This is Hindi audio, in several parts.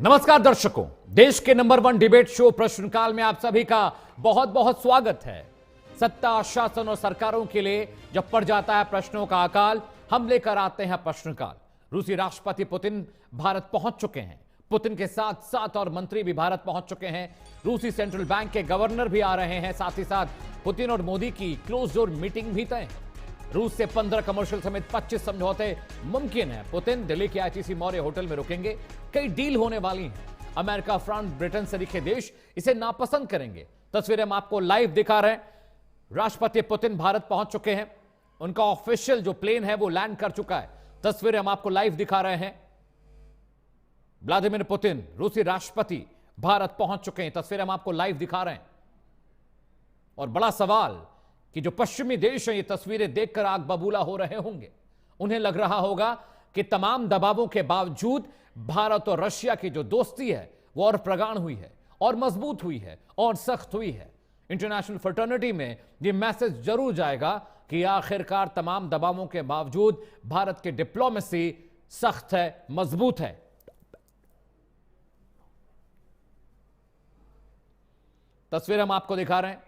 नमस्कार दर्शकों, देश के नंबर 1 डिबेट शो प्रश्नकाल में आप सभी का बहुत बहुत स्वागत है। सत्ता, शासन और सरकारों के लिए जब पड़ जाता है प्रश्नों का अकाल, हम लेकर आते हैं प्रश्नकाल। रूसी राष्ट्रपति पुतिन भारत पहुंच चुके हैं। पुतिन के साथ 7 और मंत्री भी भारत पहुंच चुके हैं। रूसी सेंट्रल बैंक के गवर्नर भी आ रहे हैं। साथ ही साथ पुतिन और मोदी की क्लोज डोर मीटिंग भी तय है। रूस से 15 कमर्शियल समेत 25 समझौते मुमकिन है। पुतिन दिल्ली के आईटीसी मौर्य होटल में रुकेंगे। कई डील होने वाली हैं। अमेरिका, फ्रांस, ब्रिटेन से दिखे देश इसे नापसंद करेंगे। तस्वीरें हम आपको लाइव दिखा रहे हैं। राष्ट्रपति पुतिन भारत पहुंच चुके हैं। उनका ऑफिशियल जो प्लेन है वो लैंड कर चुका है। तस्वीरें हम आपको लाइव दिखा रहे हैं। व्लादिमीर पुतिन, रूसी राष्ट्रपति, भारत पहुंच चुके हैं। तस्वीरें हम आपको लाइव दिखा रहे हैं। और बड़ा सवाल कि जो पश्चिमी देश हैं ये तस्वीरें देखकर आग बबूला हो रहे होंगे। उन्हें लग रहा होगा कि तमाम दबावों के बावजूद भारत और रशिया की जो दोस्ती है वो और प्रगाढ़ हुई है, और मजबूत हुई है, और सख्त हुई है। इंटरनेशनल फ्रेटर्निटी में ये मैसेज जरूर जाएगा कि आखिरकार तमाम दबावों के बावजूद भारत की डिप्लोमेसी सख्त है, मजबूत है। तस्वीर हम आपको दिखा रहे हैं।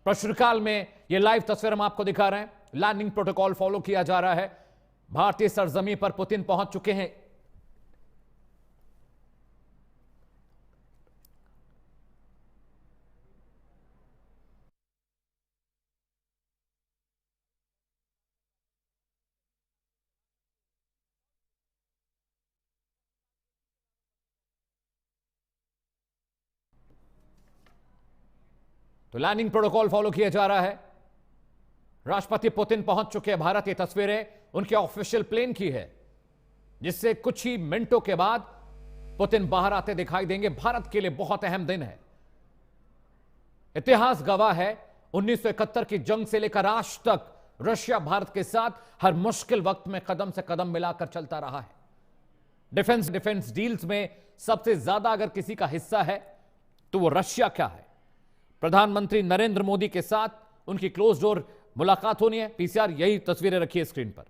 प्रश्नकाल में यह लाइव तस्वीर हम आपको दिखा रहे हैं। लैंडिंग प्रोटोकॉल फॉलो किया जा रहा है। भारतीय सरजमीन पर पुतिन पहुंच चुके हैं। तो लैंडिंग प्रोटोकॉल फॉलो किया जा रहा है। राष्ट्रपति पुतिन पहुंच चुके हैं भारत। ये तस्वीरें उनके ऑफिशियल प्लेन की है, जिससे कुछ ही मिनटों के बाद पुतिन बाहर आते दिखाई देंगे। भारत के लिए बहुत अहम दिन है। इतिहास गवाह है, 1971 की जंग से लेकर आज तक रशिया भारत के साथ हर मुश्किल वक्त में कदम से कदम मिलाकर चलता रहा है। डिफेंस डील्स में सबसे ज्यादा अगर किसी का हिस्सा है तो वो रशिया का है। प्रधानमंत्री नरेंद्र मोदी के साथ उनकी क्लोज डोर मुलाकात होनी है। पीसीआर यही तस्वीरें रखिए स्क्रीन पर,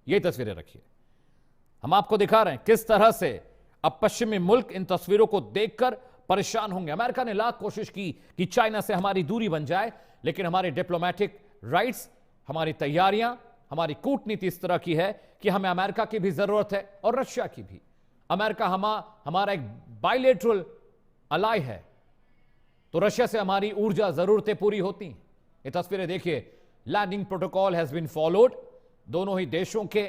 यही तस्वीरें रखिए। हम आपको दिखा रहे हैं किस तरह से अब पश्चिमी मुल्क इन तस्वीरों को देखकर परेशान होंगे। अमेरिका ने लाख कोशिश की कि चाइना से हमारी दूरी बन जाए, लेकिन हमारे डिप्लोमेटिक राइट्स, हमारी तैयारियां, हमारी कूटनीति इस तरह की है कि हमें अमेरिका की भी जरूरत है और रशिया की भी। अमेरिका हमारा एक बायलेटरल अलाय है, तो रशिया से हमारी ऊर्जा जरूरतें पूरी होती हैं। ये तस्वीरें देखिए। Landing protocol has been followed. दोनों ही देशों के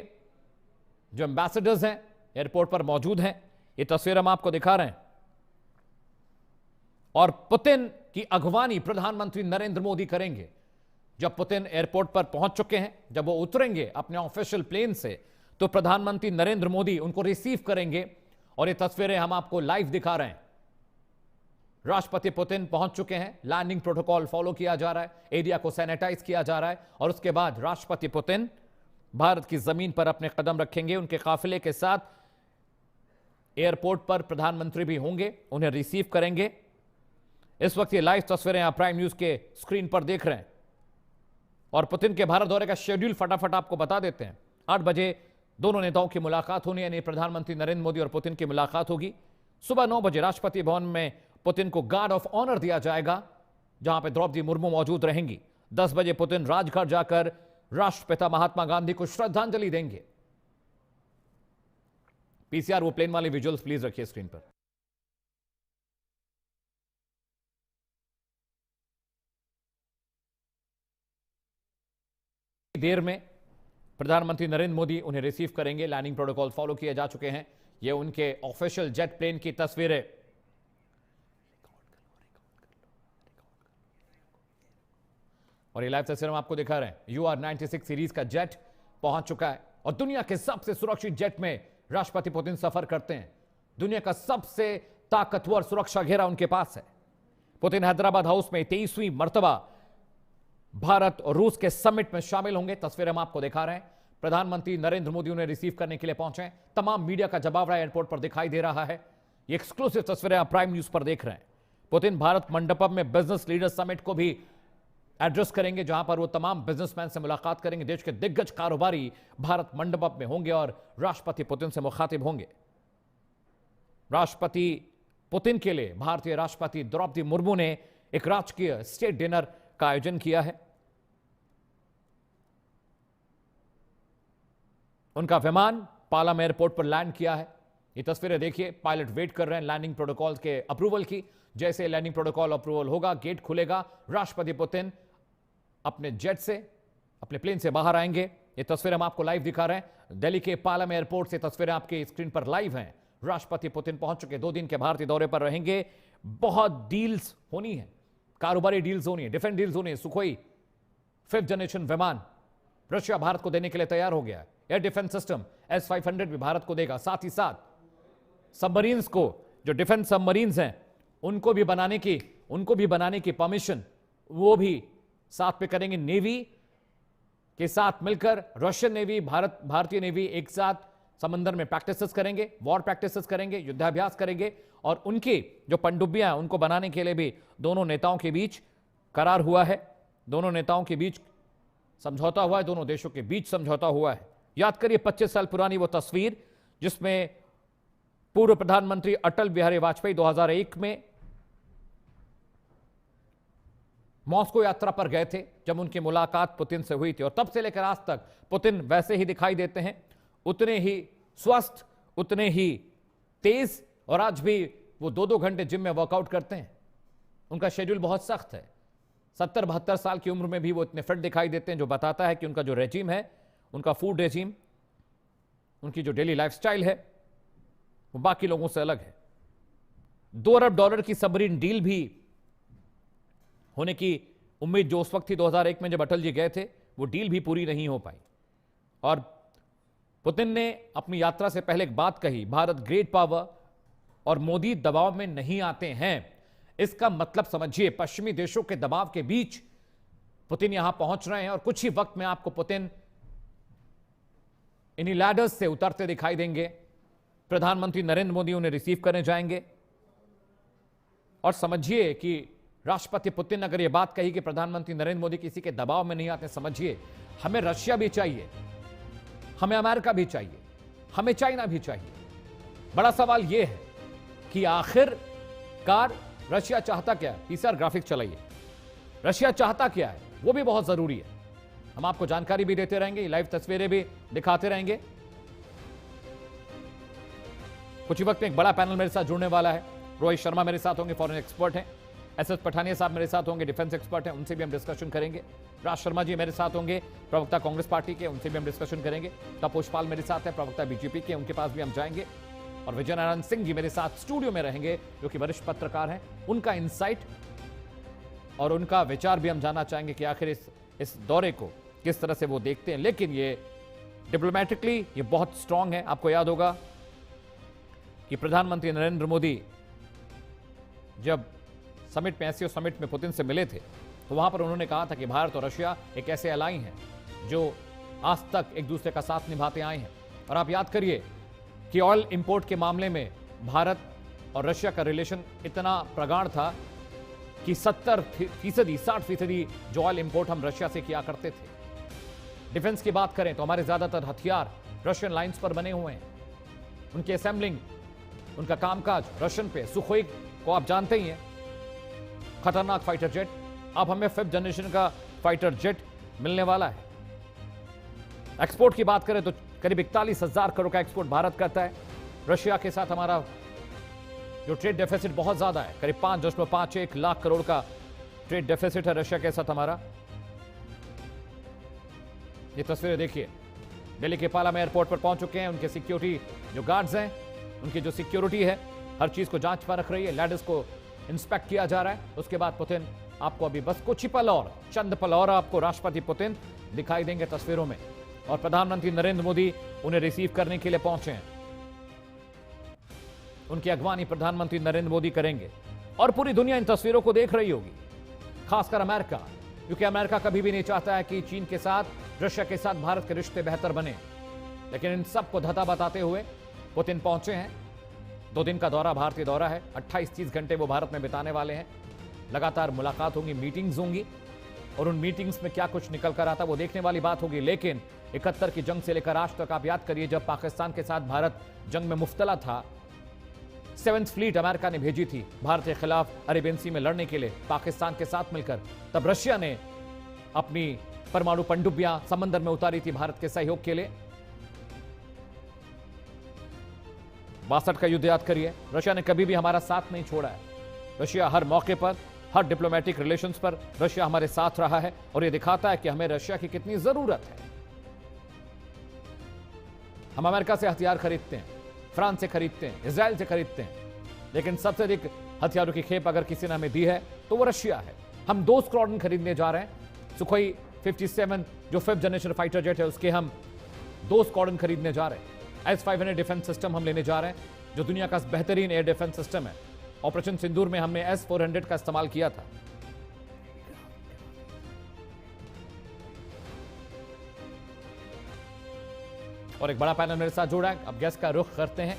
जो एम्बेसडर्स हैं एयरपोर्ट पर मौजूद हैं। ये तस्वीर हम आपको दिखा रहे हैं। और पुतिन की अगवानी प्रधानमंत्री नरेंद्र मोदी करेंगे। जब पुतिन एयरपोर्ट पर पहुंच चुके हैं, जब वो उतरेंगे अपने ऑफिशियल प्लेन से, तो प्रधानमंत्री नरेंद्र मोदी उनको रिसीव करेंगे। और ये तस्वीरें हम आपको लाइव दिखा रहे हैं। राष्ट्रपति पुतिन पहुंच चुके हैं। लैंडिंग प्रोटोकॉल फॉलो किया जा रहा है। एरिया को सैनिटाइज किया जा रहा है। और उसके बाद राष्ट्रपति पुतिन भारत की जमीन पर अपने कदम रखेंगे। उनके काफिले के साथ एयरपोर्ट पर प्रधानमंत्री भी होंगे, उन्हें रिसीव करेंगे। इस वक्त ये लाइव तस्वीरें आप प्राइम न्यूज के स्क्रीन पर देख रहे हैं। और पुतिन के भारत दौरे का शेड्यूल फटाफट आपको बता देते हैं। 8 बजे दोनों नेताओं की मुलाकात होनी है, यानी प्रधानमंत्री नरेंद्र मोदी और पुतिन की मुलाकात होगी। सुबह 9 बजे राष्ट्रपति भवन में पुतिन को गार्ड ऑफ ऑनर दिया जाएगा, जहां पे द्रौपदी मुर्मू मौजूद रहेंगी। 10 बजे पुतिन राजघाट जाकर राष्ट्रपिता महात्मा गांधी को श्रद्धांजलि देंगे। पीसीआर वो प्लेन वाले विजुअल्स प्लीज रखिए स्क्रीन पर। देर में प्रधानमंत्री नरेंद्र मोदी उन्हें रिसीव करेंगे। लैंडिंग प्रोटोकॉल फॉलो किए जा चुके हैं। ये उनके ऑफिशियल जेट प्लेन की तस्वीरें। और ये लाइव तस्वीर हम आपको दिखा रहे हैं। UR-96 सीरीज का जेट पहुंच चुका है। और दुनिया के सबसे सुरक्षित जेट में राष्ट्रपति पुतिन सफर करते हैं। दुनिया का सबसे ताकतवर सुरक्षा घेरा उनके पास है। पुतिन हैदराबाद हाउस में 23वीं मर्तबा भारत और रूस के समिट में शामिल होंगे। तस्वीर हम आपको दिखा रहे हैं। प्रधानमंत्री नरेंद्र मोदी उन्हें रिसीव करने के लिए पहुंचे। तमाम मीडिया का जमावड़ा एयरपोर्ट पर दिखाई दे रहा है। ये एक्सक्लूसिव तस्वीरें आप प्राइम न्यूज पर देख रहे हैं। पुतिन भारत मंडपम में बिजनेस लीडर समिट को भी एड्रेस करेंगे, जहां पर वो तमाम बिजनेसमैन से मुलाकात करेंगे, देश के दिग्गज कारोबारी भारत मंडप में होंगे और राष्ट्रपति पुतिन से मुखातिब होंगे। राष्ट्रपति पुतिन के लिए भारतीय राष्ट्रपति द्रौपदी मुर्मू ने एक राजकीय स्टेट डिनर का आयोजन किया है। उनका विमान पालम एयरपोर्ट पर लैंड किया है। ये तस्वीरें देखिए, पायलट वेट कर रहे हैं लैंडिंग प्रोटोकॉल के अप्रूवल की। जैसे लैंडिंग प्रोटोकॉल अप्रूवल होगा, गेट खुलेगा, राष्ट्रपति पुतिन अपने जेट से, अपने प्लेन से बाहर आएंगे। ये तस्वीर हम आपको लाइव दिखा रहे हैं दिल्ली के पालम एयरपोर्ट से। तस्वीरें आपके स्क्रीन पर लाइव हैं। राष्ट्रपति पुतिन पहुंच चुके, 2 दिन के भारतीय दौरे पर रहेंगे। बहुत डील्स होनी है, कारोबारी डील्स होनी है, डिफेंस डील्स होनी है। सुखोई 5th जनरेशन विमान रशिया भारत को देने के लिए तैयार हो गया है। एयर डिफेंस सिस्टम S-500 भी भारत को देगा। साथ ही साथ सबमरीन्स को, जो डिफेंस सबमरीन्स हैं, उनको भी बनाने की परमिशन वो भी साथ पे करेंगे। नेवी के साथ मिलकर रशियन नेवी, भारतीय नेवी एक साथ समंदर में प्रैक्टिसेस करेंगे, वॉर प्रैक्टिसेस करेंगे, युद्धाभ्यास करेंगे। और उनकी जो पनडुब्बियां हैं उनको बनाने के लिए भी दोनों नेताओं के बीच करार हुआ है, दोनों नेताओं के बीच समझौता हुआ है, दोनों देशों के बीच समझौता हुआ है। याद करिए 25 साल पुरानी वो तस्वीर जिसमें पूर्व प्रधानमंत्री अटल बिहारी वाजपेयी 2001 में मॉस्को यात्रा पर गए थे, जब उनकी मुलाकात पुतिन से हुई थी। और तब से लेकर आज तक पुतिन वैसे ही दिखाई देते हैं, उतने ही स्वस्थ, उतने ही तेज। और आज भी वो 2-2 घंटे जिम में वर्कआउट करते हैं। उनका शेड्यूल बहुत सख्त है। 70-72 साल की उम्र में भी वो इतने फिट दिखाई देते हैं, जो बताता है कि उनका जो रेजिम है, उनका फूड रेजिम, उनकी जो डेली लाइफस्टाइल है, वो बाकी लोगों से अलग है। $2 अरब की सबमरीन डील भी होने की उम्मीद जो उस वक्त थी 2001 में जब अटल जी गए थे, वो डील भी पूरी नहीं हो पाई। और पुतिन ने अपनी यात्रा से पहले एक बात कही, भारत ग्रेट पावर और मोदी दबाव में नहीं आते हैं। इसका मतलब समझिए, पश्चिमी देशों के दबाव के बीच पुतिन यहां पहुंच रहे हैं और कुछ ही वक्त में आपको पुतिन इन्हीं लैडर्स से उतरते दिखाई देंगे। प्रधानमंत्री नरेंद्र मोदी उन्हें रिसीव करने जाएंगे। और समझिए कि राष्ट्रपति पुतिन अगर यह बात कही कि प्रधानमंत्री नरेंद्र मोदी किसी के दबाव में नहीं आते, समझिए हमें रशिया भी चाहिए, हमें अमेरिका भी चाहिए, हमें चाइना भी चाहिए। बड़ा सवाल यह है कि आखिरकार रशिया चाहता क्या है। पीसीआर ग्राफिक्स चलाइए। रशिया चाहता क्या है, वो भी बहुत जरूरी है। हम आपको जानकारी भी देते रहेंगे, लाइव तस्वीरें भी दिखाते रहेंगे। कुछ ही वक्त में एक बड़ा पैनल मेरे साथ जुड़ने वाला है। रोहित शर्मा मेरे साथ होंगे, फॉरेन एक्सपर्ट हैं। SS पठानिया साहब मेरे साथ होंगे, डिफेंस एक्सपर्ट हैं, उनसे भी हम डिस्कशन करेंगे। राज शर्मा जी मेरे साथ होंगे, प्रवक्ता कांग्रेस पार्टी के, उनसे भी हम डिस्कशन करेंगे। तपोष पाल मेरे साथ है, प्रवक्ता बीजेपी के, उनके पास भी हम जाएंगे। और विजय नारायण सिंह जी मेरे साथ स्टूडियो में रहेंगे, जो कि वरिष्ठ पत्रकार हैं। उनका इंसाइट और उनका विचार भी हम जानना चाहेंगे कि आखिर इस दौरे को किस तरह से वो देखते हैं। लेकिन ये डिप्लोमेटिकली ये बहुत स्ट्रांग है। आपको याद होगा कि प्रधानमंत्री नरेंद्र मोदी जब समिट में, एससीओ समिट में पुतिन से मिले थे, तो वहां पर उन्होंने कहा था कि भारत और रशिया एक ऐसे अलाई हैं जो आज तक एक दूसरे का साथ निभाते आए हैं। और आप याद करिए कि ऑयल इंपोर्ट के मामले में भारत और रशिया का रिलेशन इतना प्रगाढ़ था कि 70%, 60% जो ऑयल इंपोर्ट हम रशिया से किया करते थे। डिफेंस की बात करें तो हमारे ज्यादातर हथियार रशियन लाइंस पर बने हुए हैं। उनकी असेंबलिंग, उनका कामकाज रशियन पे। सुखोई को आप जानते ही हैं, खतरनाक फाइटर जेट। अब हमें 5th जनरेशन का फाइटर जेट मिलने वाला है। एक्सपोर्ट की बात करें तो करीब 41,000 करोड़ का एक्सपोर्ट भारत करता है। रशिया के साथ हमारा जो ट्रेड डेफिसिट बहुत ज्यादा है, करीब 5.51 लाख करोड़ का ट्रेड डेफिसिट है रशिया के साथ हमारा। ये तस्वीरें देखिए, दिल्ली के पालम एयरपोर्ट पर पहुंच चुके हैं। उनके सिक्योरिटी जो गार्ड्स हैं, उनकी जो सिक्योरिटी है, हर चीज को जांच पर रख रही है। लैडर्स को इंस्पेक्ट किया जा रहा है। उसके बाद पुतिन आपको अभी बस कुछ ही पल और, चंद पल और आपको राष्ट्रपति पुतिन दिखाई देंगे तस्वीरों में। और प्रधानमंत्री नरेंद्र मोदी उन्हें रिसीव करने के लिए पहुंचे हैं। उनकी अगवानी प्रधानमंत्री नरेंद्र मोदी करेंगे। और पूरी दुनिया इन तस्वीरों को देख रही होगी, खासकर अमेरिका, क्योंकि अमेरिका कभी भी नहीं चाहता है कि चीन के साथ, रशिया के साथ भारत के रिश्ते बेहतर बने। लेकिन इन सबको धता बताते हुए पुतिन पहुंचे हैं। 2 दिन का दौरा, भारतीय दौरा है। 28-30 घंटे वो भारत में बिताने वाले हैं। लगातार मुलाकात होंगी, मीटिंग्स होंगी। और उन मीटिंग्स में क्या कुछ निकल कर आता वो देखने वाली बात होगी। लेकिन 71 की जंग से लेकर आज तक आप याद करिए, जब पाकिस्तान के साथ भारत जंग में मुफ्तला था, 7th फ्लीट अमेरिका ने भेजी थी भारत के खिलाफ अरेबियन सी में लड़ने के लिए पाकिस्तान के साथ मिलकर। तब रशिया ने अपनी परमाणु पनडुब्बियां समंदर में उतारी थी भारत के सहयोग के लिए। 62 का युद्ध याद करिए, रशिया ने कभी भी हमारा साथ नहीं छोड़ा है। रशिया हर मौके पर, हर डिप्लोमेटिक रिलेशंस पर रशिया हमारे साथ रहा है और यह दिखाता है कि हमें रशिया की कितनी जरूरत है। हम अमेरिका से हथियार खरीदते हैं, फ्रांस से खरीदते हैं, इजराइल से खरीदते हैं, लेकिन सबसे अधिक हथियारों की खेप अगर किसी ने हमें दी है तो वो रशिया है। हम 2 स्क्वाड्रन खरीदने जा रहे हैं। सुखोई 57 जो 5th जनरेशन फाइटर जेट है, उसके हम 2 स्क्वाड्रन खरीदने जा रहे हैं। S-500 डिफेंस सिस्टम हम लेने जा रहे हैं, जो दुनिया का बेहतरीन एयर डिफेंस सिस्टम है। ऑपरेशन सिंदूर में हमने S-400 का इस्तेमाल किया था। और एक बड़ा पैनल मेरे साथ जुड़ा है। अब गेस्ट का रुख करते हैं,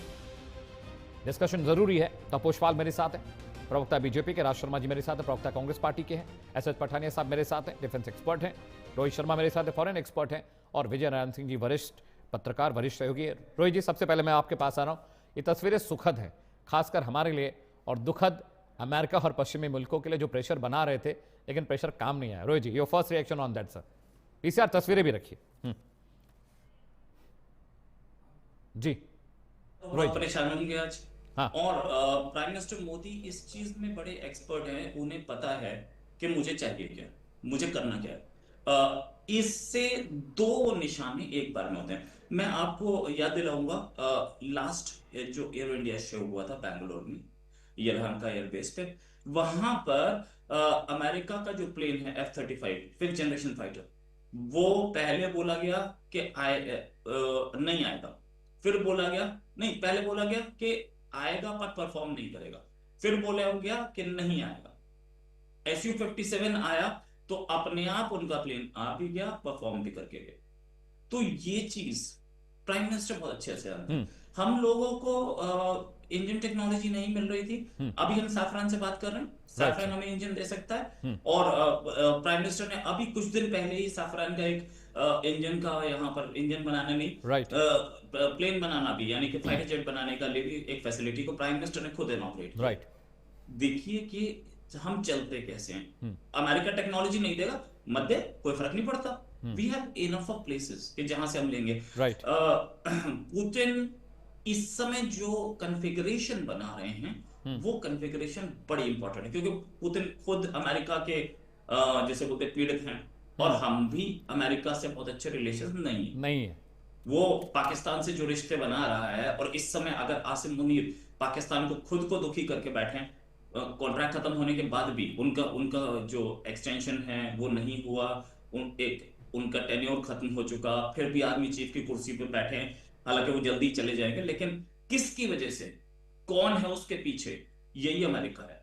डिस्कशन जरूरी है। तपोष पाल मेरे साथ है, प्रवक्ता बीजेपी के, राज शर्मा जी मेरे साथ है, प्रवक्ता कांग्रेस पार्टी के हैं, एस पठानिया साहब मेरे साथ हैं, डिफेंस एक्सपर्ट हैं, रोहित शर्मा मेरे साथ है, फॉरेन एक्सपर्ट हैं, और विजय नारायण सिंह जी वरिष्ठ पत्रकार, वरिष्ठ सहयोगी। रोहित जी, सबसे पहले मैं आपके पास आ रहा हूं। ये तस्वीरें सुखद हैं, खासकर हमारे लिए, और दुखद अमेरिका और पश्चिमी मुल्कों के लिए, जो प्रेशर बना रहे थे लेकिन प्रेशर काम नहीं आया। Rohit ji, your first reaction on that sir. PCR तस्वीरें भी रखिए जी। रोहित, परेशान होंगे आज। हाँ। और प्राइम मिनिस्टर मोदी इस चीज में बड़े एक्सपर्ट हैं। उन्हें पता है कि मुझे चाहिए क्या, मुझे करना क्या है। इससे 2 निशाने एक बार में होते हैं। मैं आपको याद दिलाऊंगा, लास्ट जो एयर इंडिया शो हुआ था बेंगलोर में, यलहंका एयरबेस पे, वहां पर अमेरिका का जो प्लेन है F-35 5th जनरेशन फाइटर, वो पहले बोला गया कि नहीं आएगा, फिर बोला गया नहीं, पहले बोला गया कि आएगा पर परफॉर्म नहीं करेगा, फिर बोला गया कि नहीं आएगा। Su-57 आया तो अपने आप उनका प्लेन आ भी गया, परफॉर्म भी करके गया। तो ये चीज प्राइम मिनिस्टर बहुत अच्छे से जानते हैं। हम लोगों को इंजन टेक्नोलॉजी नहीं मिल रही थी। अभी हम सैफरान से बात कर रहे हैं, सैफरान हमें इंजन दे सकता है। और प्राइम मिनिस्टर ने अभी कुछ दिन पहले ही सैफरान का एक इंजन का, यहाँ पर इंजन बनाने नहीं, प्लेन बनाना भी, यानी कि फाइटर जेट बनाने का लिए भी एक फैसिलिटी को प्राइम मिनिस्टर ने खुद इनॉपरेट किया। देखिए कि हम चलते कैसे हैं। अमेरिका टेक्नोलॉजी नहीं देगा, मत दे, कोई फर्क नहीं पड़ता। We have enough of places कि जहां से हम लेंगे। पुतिन इस समय जो कॉन्फ़िगरेशन बना रहे हैं, वो कॉन्फ़िगरेशन बड़ी इंपॉर्टेंट है, क्योंकि पुतिन खुद अमेरिका के जैसे बोलते पीड़ित हैं, और हम भी अमेरिका से बहुत अच्छे रिलेशन नहीं है। वो पाकिस्तान से जो रिश्ते बना रहा है, और इस समय अगर आसिम मुनीर पाकिस्तान को खुद को दुखी करके बैठे, कॉन्ट्रैक्ट खत्म होने के बाद भी उनका जो एक्सटेंशन है वो नहीं हुआ, उनका टेन्योर खत्म हो चुका, फिर भी आर्मी चीफ की कुर्सी पे बैठे हैं। हालांकि वो जल्दी चले जाएंगे, लेकिन किसकी वजह से, कौन है उसके पीछे? यही अमेरिका है,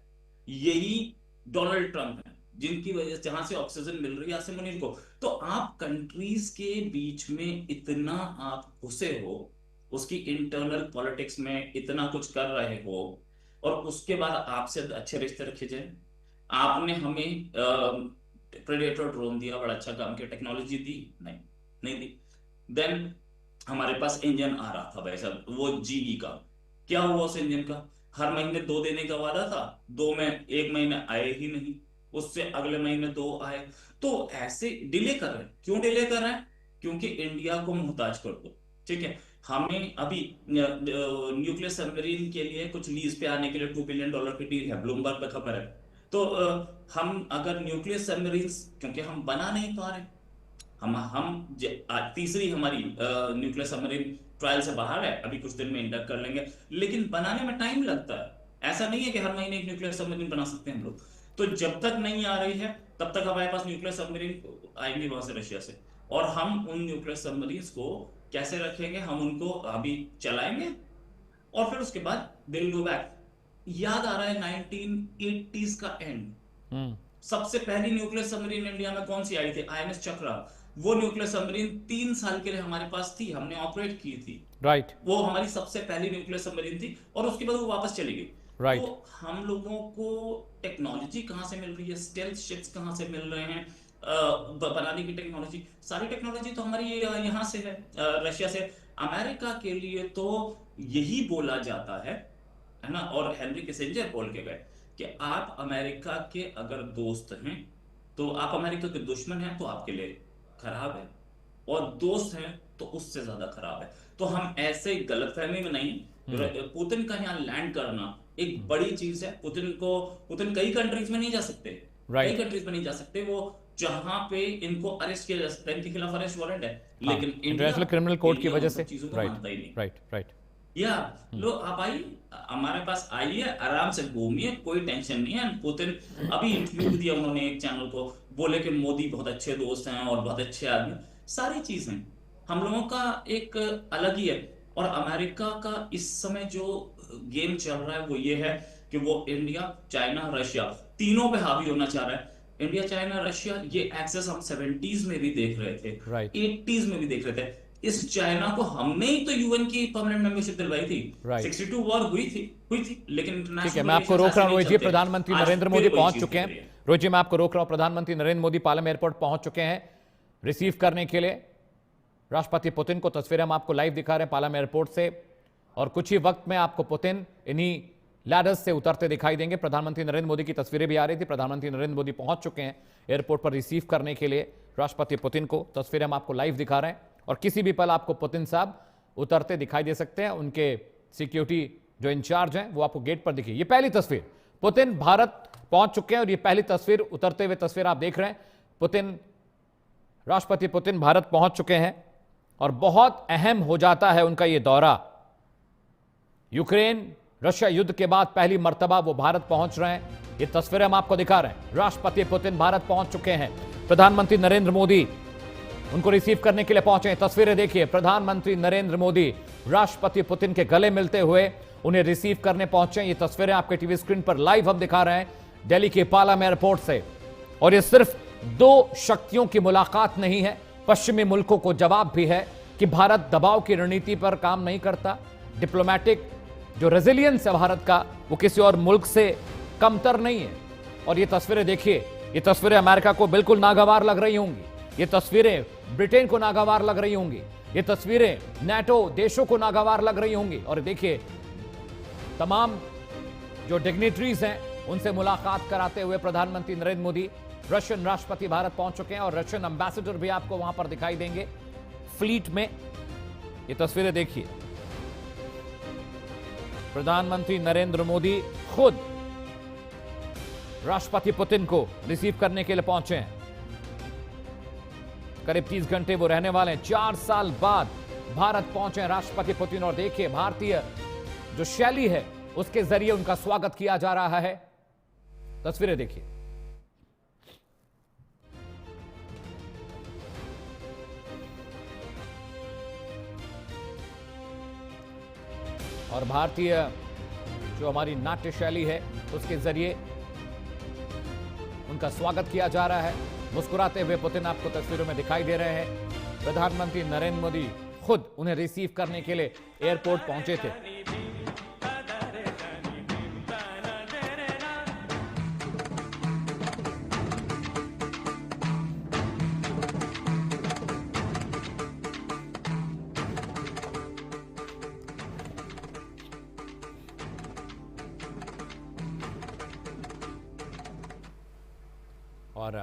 यही डोनाल्ड ट्रंप है, जिनकी वजह से, जहां से ऑक्सीजन मिल रही है आसिम मुनीर को। तो आप कंट्रीज के बीच में इतना आप घुसे हो, उसकी इंटरनल पॉलिटिक्स में इतना कुछ कर रहे हो, और उसके बाद आपसे अच्छे रिश्ते रखे जाए। आपने हमें प्रेडेटर ड्रोन दिया, बड़ा अच्छा काम किया, टेक्नोलॉजी दी नहीं दी। देन हमारे पास इंजन आ रहा था भाई साहब, वो GE का, क्या हुआ उस इंजन का? हर महीने 2 देने का वादा था, 2 में 1 महीने आए ही नहीं, उससे अगले महीने 2 आए। तो ऐसे डिले कर रहे हैं। क्यों डिले कर रहे हैं? क्योंकि इंडिया को मोहताज कर दो, ठीक है। हमें अभी न्यूक्लियर सबमरीन के लिए कुछ लीज पे आने के लिए $2 बिलियन की डील है, ब्लूमबर्ग पे खबर है। तो हम अगर न्यूक्लियर सबमरीन, क्योंकि हम बना नहीं पा रहे, हम तीसरी हमारी न्यूक्लियर सबमरीन ट्रायल से बाहर है, अभी कुछ दिन में इंडक्ट कर लेंगे, लेकिन बनाने में टाइम लगता है। ऐसा नहीं है कि हर महीने एक न्यूक्लियर सबमरीन बना सकते हैं हम लोग। तो जब तक नहीं आ रही है, तब तक हमारे पास न्यूक्लियर सबमरीन आएंगे वहां से, रशिया से, और हम उन न्यूक्लियर सबमरीन को कैसे रखेंगे? हम उनको अभी चलाएंगे और फिर उसके बाद दे विल गो बैक। याद आ रहा है 1980s का एंड, सबसे पहली न्यूक्लियर सबमरीन इंडिया में कौन सी आई थी? INS चक्रा। वो न्यूक्लियर सबमरीन 3 साल के लिए हमारे पास थी, हमने ऑपरेट की थी। वो हमारी सबसे पहली न्यूक्लियर सबमरीन थी, और उसके बाद वो वापस चली गई। तो हम लोगों को टेक्नोलॉजी कहां से मिल रही है, स्टेल्थ शिप्स कहां से मिल रहे हैं, बनाने की टेक्नोलॉजी, सारी टेक्नोलॉजी तो हमारी यहाँ से है, रशिया से। अमेरिका के लिए तो यही बोला जाता है ना, और हेनरी किसिंजर बोल के गए कि आप अमेरिका के अगर दोस्त हैं तो आप अमेरिका के दुश्मन हैं तो आपके लिए खराब है, और दोस्त हैं तो उससे ज्यादा खराब है। तो हम ऐसे गलतफहमी में नहीं, पुतिन का यहाँ लैंड करना एक बड़ी चीज है। पुतिन कई कंट्रीज में नहीं जा सकते, कई कंट्रीज में नहीं जा सकते, वो जहां पे इनको अरेस्ट किया जा सकता है, इनके खिलाफ अरेस्ट वारंट है, लेकिन इंटरनेशनल क्रिमिनल कोर्ट की वजह से चीजों को मानता ही नहीं। राइट या लो आप आइए हमारे पास, आइए आराम से घूमिए, कोई टेंशन नहीं है। पुतिन अभी इंटरव्यू दिया उन्होंने एक चैनल को, बोले कि मोदी बहुत अच्छे दोस्त हैं और बहुत अच्छे आदमी, सारी चीजें हम लोगों का एक अलग ही है। और अमेरिका का इस समय जो गेम चल रहा है वो ये है कि वो इंडिया, चाइना, रशिया तीनों पे हावी होना चाह रहा है। इंडिया, चाइना, रशिया, ये एक्सेस हम 70s में भी देख रहे थे, 80s में भी देख रहे थे। इस चाइना को हमने ही तो यूएन की परमानेंट मेंबरशिप दिलवाई थी, 62 वॉर हुई थी, लेकिन इंटरनेशनल। ठीक है, मैं आपको रोक रहा हूं रोहित जी, प्रधानमंत्री नरेंद्र मोदी पहुंच चुके हैं। रोहित जी, मैं आपको रोक रहा हूं, प्रधानमंत्री नरेंद्र मोदी पालम एयरपोर्ट पहुंच चुके हैं रिसीव करने के लिए राष्ट्रपति पुतिन को। तस्वीरें हम आपको लाइव दिखा रहे हैं पालम एयरपोर्ट से, और कुछ ही वक्त में आपको पुतिन इन्हीं लैडर्स से उतरते दिखाई देंगे। प्रधानमंत्री नरेंद्र मोदी की तस्वीरें भी आ रही थी। प्रधानमंत्री नरेंद्र मोदी पहुंच चुके हैं एयरपोर्ट पर रिसीव करने के लिए राष्ट्रपति पुतिन को। तस्वीरें हम आपको लाइव दिखा रहे हैं, और किसी भी पल आपको पुतिन साहब उतरते दिखाई दे सकते हैं। उनके सिक्योरिटी जो इंचार्ज हैं वो आपको गेट पर दिखी। ये पहली तस्वीर, पुतिन भारत पहुंच चुके हैं, और ये पहली तस्वीर, उतरते हुए तस्वीर आप देख रहे हैं। पुतिन, राष्ट्रपति पुतिन भारत पहुंच चुके हैं, और बहुत अहम हो जाता है उनका ये दौरा। यूक्रेन रशिया युद्ध के बाद पहली मर्तबा वो भारत पहुंच रहे हैं। ये तस्वीरें हम आपको दिखा रहे हैं। राष्ट्रपति पुतिन भारत पहुंच चुके हैं। प्रधानमंत्री नरेंद्र मोदी उनको रिसीव करने के लिए पहुंचे हैं। तस्वीरें देखिए, प्रधानमंत्री नरेंद्र मोदी राष्ट्रपति पुतिन के गले मिलते हुए उन्हें रिसीव करने पहुंचे हैं। ये तस्वीरें आपके टीवी स्क्रीन पर लाइव हम दिखा रहे हैं दिल्ली के पालम एयरपोर्ट से। और ये सिर्फ दो शक्तियों की मुलाकात नहीं है, पश्चिमी मुल्कों को जवाब भी है कि भारत दबाव की रणनीति पर काम नहीं करता। डिप्लोमैटिक जो रेजिलियंस है भारत का, वो किसी और मुल्क से कमतर नहीं है। और ये तस्वीरें देखिए, ये तस्वीरें अमेरिका को बिल्कुल नागवार लग रही होंगी, ये तस्वीरें ब्रिटेन को नागवार लग रही होंगी, ये तस्वीरें नाटो देशों को नागवार लग रही होंगी। और देखिए, तमाम जो डिग्निटरीज हैं उनसे मुलाकात कराते हुए प्रधानमंत्री नरेंद्र मोदी। रशियन राष्ट्रपति भारत पहुंच चुके हैं, और रशियन एम्बेसडर भी आपको वहां पर दिखाई देंगे फ्लीट में। ये तस्वीरें देखिए, प्रधानमंत्री नरेंद्र मोदी खुद राष्ट्रपति पुतिन को रिसीव करने के लिए पहुंचे हैं। करीब 30 घंटे वो रहने वाले हैं। 4 साल बाद भारत पहुंचे हैं राष्ट्रपति पुतिन, और देखिए भारतीय जो शैली है उसके जरिए उनका स्वागत किया जा रहा है। तस्वीरें देखिए। और भारतीय जो हमारी नाट्य शैली है उसके जरिए उनका स्वागत किया जा रहा है। मुस्कुराते हुए पुतिन आपको तस्वीरों में दिखाई दे रहे हैं। प्रधानमंत्री नरेंद्र मोदी खुद उन्हें रिसीव करने के लिए एयरपोर्ट पहुंचे थे। और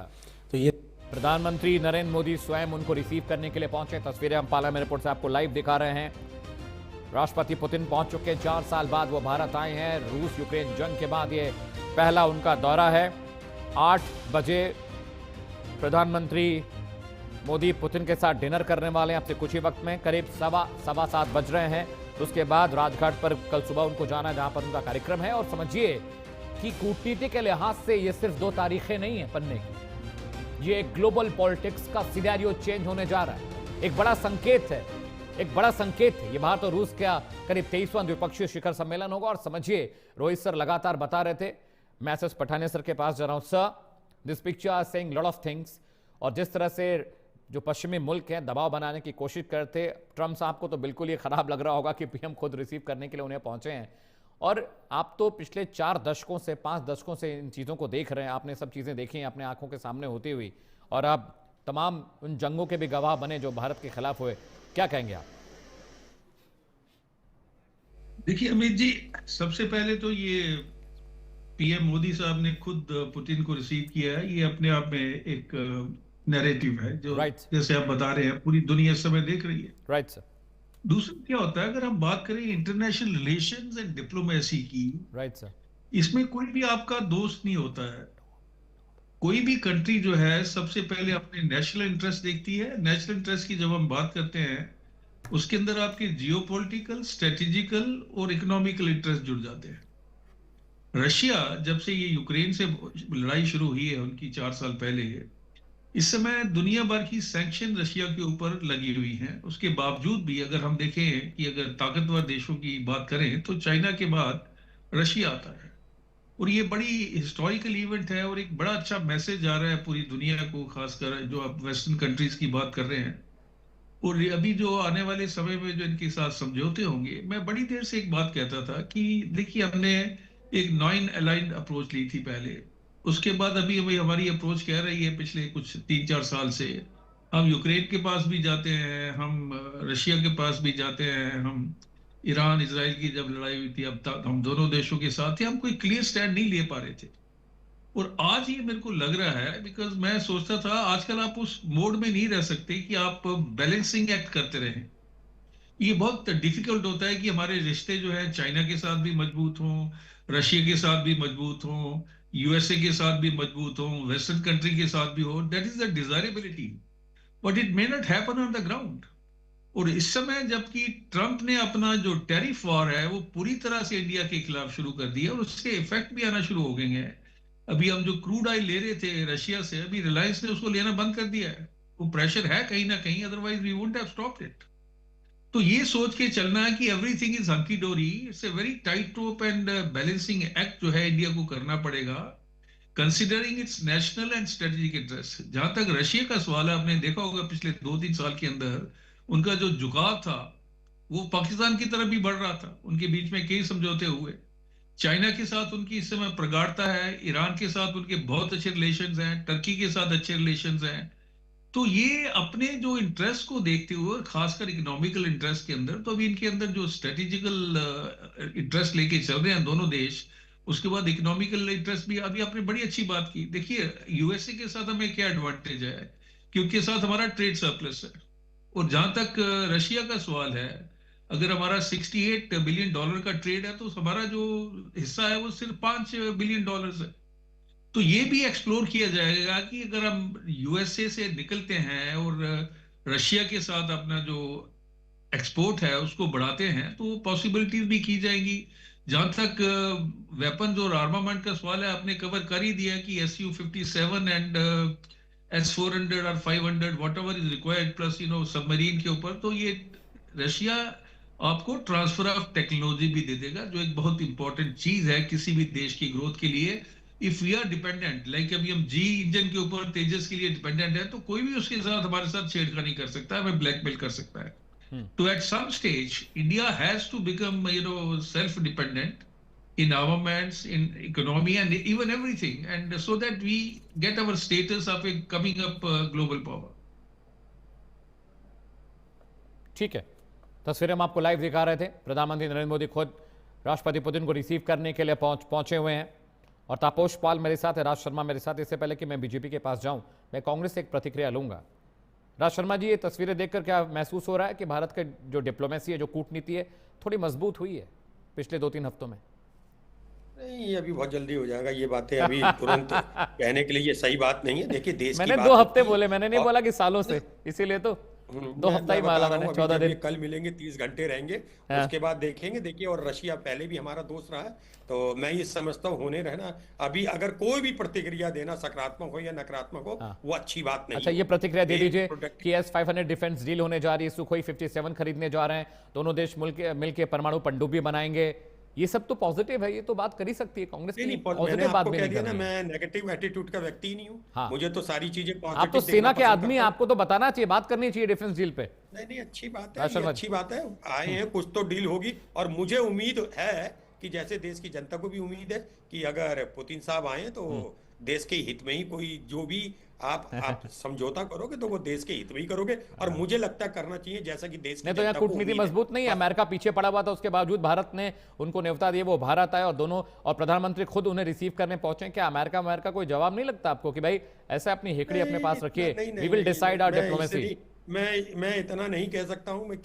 तो ये प्रधानमंत्री नरेंद्र मोदी स्वयं उनको रिसीव करने के लिए पहुंचे। तस्वीरें हम पालम एयरपोर्ट से आपको लाइव दिखा रहे हैं। राष्ट्रपति पुतिन पहुंच चुके हैं। 4 साल बाद वो भारत आए हैं। रूस यूक्रेन जंग के बाद ये पहला उनका दौरा है। 8 बजे प्रधानमंत्री मोदी पुतिन के साथ डिनर करने वाले हैं। अब से कुछ ही वक्त में करीब सवा 7 बज रहे हैं। उसके बाद राजघाट पर कल सुबह उनको जाना है, जहां पर उनका कार्यक्रम है। और समझिए कि कूटनीति के लिहाज से ये सिर्फ 2 तारीखें नहीं है पन्ने की, ये एक ग्लोबल पॉलिटिक्स का सिनेरियो चेंज होने जा रहा है। एक बड़ा संकेत है, एक बड़ा संकेत है। ये भारत और रूस का करीब 23वां द्विपक्षीय शिखर सम्मेलन होगा। और समझिए, रोहित सर लगातार बता रहे थे, मैं एस पठानिया सर के पास जा रहा हूं, sir this picture saying lot of things. और जिस तरह से जो पश्चिमी मुल्क हैं दबाव बनाने की कोशिश करते, ट्रम्प साहब को तो बिल्कुल ये खराब लग रहा होगा कि पीएम खुद रिसीव करने के लिए उन्हें पहुंचे हैं। और आप तो पिछले 4 दशकों से 5 दशकों से इन चीज़ों को देख रहे हैं, आपने सब चीज़ें देखी हैं अपने आंखों के सामने होती हुई, और आप तमाम उन जंगों के भी गवाह बने जो भारत के खिलाफ हुए। क्या कहेंगे आप? देखिए अमित जी, सबसे पहले तो ये पीएम मोदी साहब ने खुद पुतिन को रिसीव किया है, ये अपने आप में एक नैरेटिव है जो राइट जैसे आप बता रहे हैं पूरी दुनिया इस समय देख रही है। Right sir. दूसरा क्या होता है, अगर हम बात करें इंटरनेशनल रिलेशंस एंड डिप्लोमेसी की, राइट सर। इसमें कोई भी आपका दोस्त नहीं होता है। कोई भी कंट्री जो है सबसे पहले अपने नेशनल इंटरेस्ट देखती है। नेशनल इंटरेस्ट की जब हम बात करते हैं उसके अंदर आपके जियोपॉलिटिकल, स्ट्रेटेजिकल और इकोनॉमिकल इंटरेस्ट जुड़ जाते हैं। रशिया जब से ये यूक्रेन से लड़ाई शुरू हुई है उनकी 4 साल पहले, इस समय दुनिया भर की सैंक्शन रशिया के ऊपर लगी हुई हैं। उसके बावजूद भी अगर हम देखें कि अगर ताकतवर देशों की बात करें तो चाइना के बाद रशिया आता है, और ये बड़ी हिस्टोरिकल इवेंट है और एक बड़ा अच्छा मैसेज आ रहा है पूरी दुनिया को, खासकर जो आप वेस्टर्न कंट्रीज की बात कर रहे हैं। और अभी जो आने वाले समय में जो इनके साथ समझौते होंगे, मैं बड़ी देर से एक बात कहता था कि देखिए हमने एक नॉन अलाइंड अप्रोच ली थी पहले, उसके बाद अभी अभी हमारी अप्रोच कह रही है पिछले कुछ 3-4 साल से हम यूक्रेन के पास भी जाते हैं, हम रशिया के पास भी जाते हैं, हम ईरान इसराइल की जब लड़ाई हुई थी अब तक हम दोनों देशों के साथ थे, हम कोई क्लियर स्टैंड नहीं ले पा रहे थे। और आज ये मेरे को लग रहा है, बिकॉज मैं सोचता था आजकल आप उस मोड में नहीं रह सकते कि आप बैलेंसिंग एक्ट करते रहें। ये बहुत डिफिकल्ट होता है कि हमारे रिश्ते जो है चाइना के साथ भी मजबूत हों, रशिया के साथ भी मजबूत हों, यूएसए के साथ भी मजबूत हों, वेस्टर्न कंट्री के साथ भी हो। That is the desirability, but it may not happen on the ground. और इस समय जबकि ट्रंप ने अपना जो टैरिफ वॉर है वो पूरी तरह से इंडिया के खिलाफ शुरू कर दिया और उसके इफेक्ट भी आना शुरू हो गए हैं। अभी हम जो क्रूड ऑयल ले रहे थे रशिया से, अभी रिलायंस ने उसको लेना बंद कर दिया है। वो प्रेशर है कहीं ना कहीं, otherwise we wouldn't have stopped it. तो ये सोच के चलना है कि एवरीथिंग इज हंकी डोरी, it's a very tight rope and balancing act जो है इंडिया को करना पड़ेगा, considering it's national and strategic interest. जहां तक रशिया का सवाल है, आपने देखा होगा पिछले 2-3 साल के अंदर उनका जो झुकाव था वो पाकिस्तान की तरफ भी बढ़ रहा था। उनके बीच में कई समझौते हुए, चाइना के साथ उनकी इस समय प्रगाढ़ता है, ईरान के साथ उनके बहुत अच्छे रिलेशंस हैं, टर्की के साथ अच्छे रिलेशंस हैं। तो ये अपने जो इंटरेस्ट को देखते हुए और खासकर इकोनॉमिकल इंटरेस्ट के अंदर, तो अभी इनके अंदर जो स्ट्रेटेजिकल इंटरेस्ट लेके चल रहे हैं दोनों देश, उसके बाद इकोनॉमिकल इंटरेस्ट भी। अभी आपने बड़ी अच्छी बात की, देखिए यूएसए के साथ हमें क्या एडवांटेज है कि उनके साथ हमारा ट्रेड सरप्लस है। और जहां तक रशिया का सवाल है, अगर हमारा $68 बिलियन का ट्रेड है तो हमारा जो हिस्सा है वो सिर्फ $5 बिलियन है। तो ये भी एक्सप्लोर किया जाएगा कि अगर हम यूएसए से निकलते हैं और रशिया के साथ अपना जो एक्सपोर्ट है उसको बढ़ाते हैं तो पॉसिबिलिटीज भी की जाएंगी। जहां तक वेपन्स और आर्मामेंट का सवाल है, आपने कवर कर ही दिया कि SU-57 एंड S-400 और 500 whatever is required plus submarine के ऊपर, तो ये रशिया आपको ट्रांसफर ऑफ टेक्नोलॉजी भी दे देगा, जो एक बहुत इंपॉर्टेंट चीज है किसी भी देश की ग्रोथ के लिए। If we are dependent, like अभी हम जी इंजन के ऊपर तेजस के लिए डिपेंडेंट है, तो कोई भी उसके साथ हमारे साथ छेड़खानी कर सकता है, हमें ब्लैकमेल कर सकता है। तो at some stage India has to become self dependent in armaments, in economy, and even everything, and so that we get our status of a coming up global power. ठीक है, तस्वीरें हम आपको लाइव दिखा रहे थे। प्रधानमंत्री नरेंद्र मोदी खुद राष्ट्रपति पुतिन को रिसीव करने के लिए पहुंचे हुए हैं, और तापोश पाल मेरे साथ है, राज शर्मा मेरे साथ। इससे पहले कि मैं बीजेपी के पास जाऊं, मैं कांग्रेस से एक प्रतिक्रिया लूंगा। राज शर्मा जी, ये तस्वीरें देखकर क्या महसूस हो रहा है कि भारत की जो डिप्लोमेसी है, जो कूटनीति है, थोड़ी मजबूत हुई है पिछले 2-3 हफ्तों में? नहीं, ये अभी बहुत जल्दी हो जाएगा। ये बातें अभी तुरंत कहने के लिए ये सही बात नहीं है। देखिए देश की मैंने बात 2 हफ्ते होती है बोले, मैंने नहीं और बोला कि सालों से, इसीलिए तो 2 हफ्ता ही माला मैंने, 14 दिन। कल मिलेंगे, 30 घंटे रहेंगे, उसके बाद देखेंगे। देखिए, और रशिया पहले भी हमारा दोस्त रहा है, तो मैं ये समझता हूँ होने रहना। अभी अगर कोई भी प्रतिक्रिया देना, सकारात्मक हो या नकारात्मक हो, वो अच्छी बात नहीं। अच्छा, ये प्रतिक्रिया दे दीजिए कि S-500 डिफेंस डील होने जा रही है, सुखोई 57 खरीदने जा रहे हैं, दोनों देश मिलकर परमाणु पनडुब्बी बनाएंगे, ये सब तो पॉजिटिव है, ये तो बात कर ही सकती है कांग्रेस की। पॉजिटिव बात भी नहीं कर रही। मैं नेगेटिव एटीट्यूड का व्यक्ति ही नहीं हूँ। हाँ। मुझे तो सारी चीजें पॉजिटिव। आप तो सेना के आदमी, आपको तो बताना चाहिए, बात करनी चाहिए डिफेंस डील पे। नहीं, अच्छी बात है, ये अच्छी बात है। आए हैं, कुछ तो डील होगी, और मुझे उम्मीद है कि जैसे देश की जनता को भी उम्मीद है कि अगर पुतिन साहब आए तो देश के हित में ही कोई जो भी आप समझौता करोगे तो वो देश के हित में ही करोगे, और मुझे लगता है करना चाहिए जैसा कि देश की नहीं तो यहाँ जनता को कूटनीति उम्मीद है। मजबूत नहीं है, अमेरिका पीछे पड़ा हुआ था, उसके बावजूद भारत ने उनको न्योता दिए, वो भारत आए और दोनों और प्रधानमंत्री खुद उन्हें रिसीव करने पहुंचे। क्या अमेरिका कोई जवाब नहीं लगता आपको कि भाई ऐसे अपनी हेकड़ी अपने पास रखिए, we will decide our diplomacy? मैं इतना नहीं कह सकता हूं मैं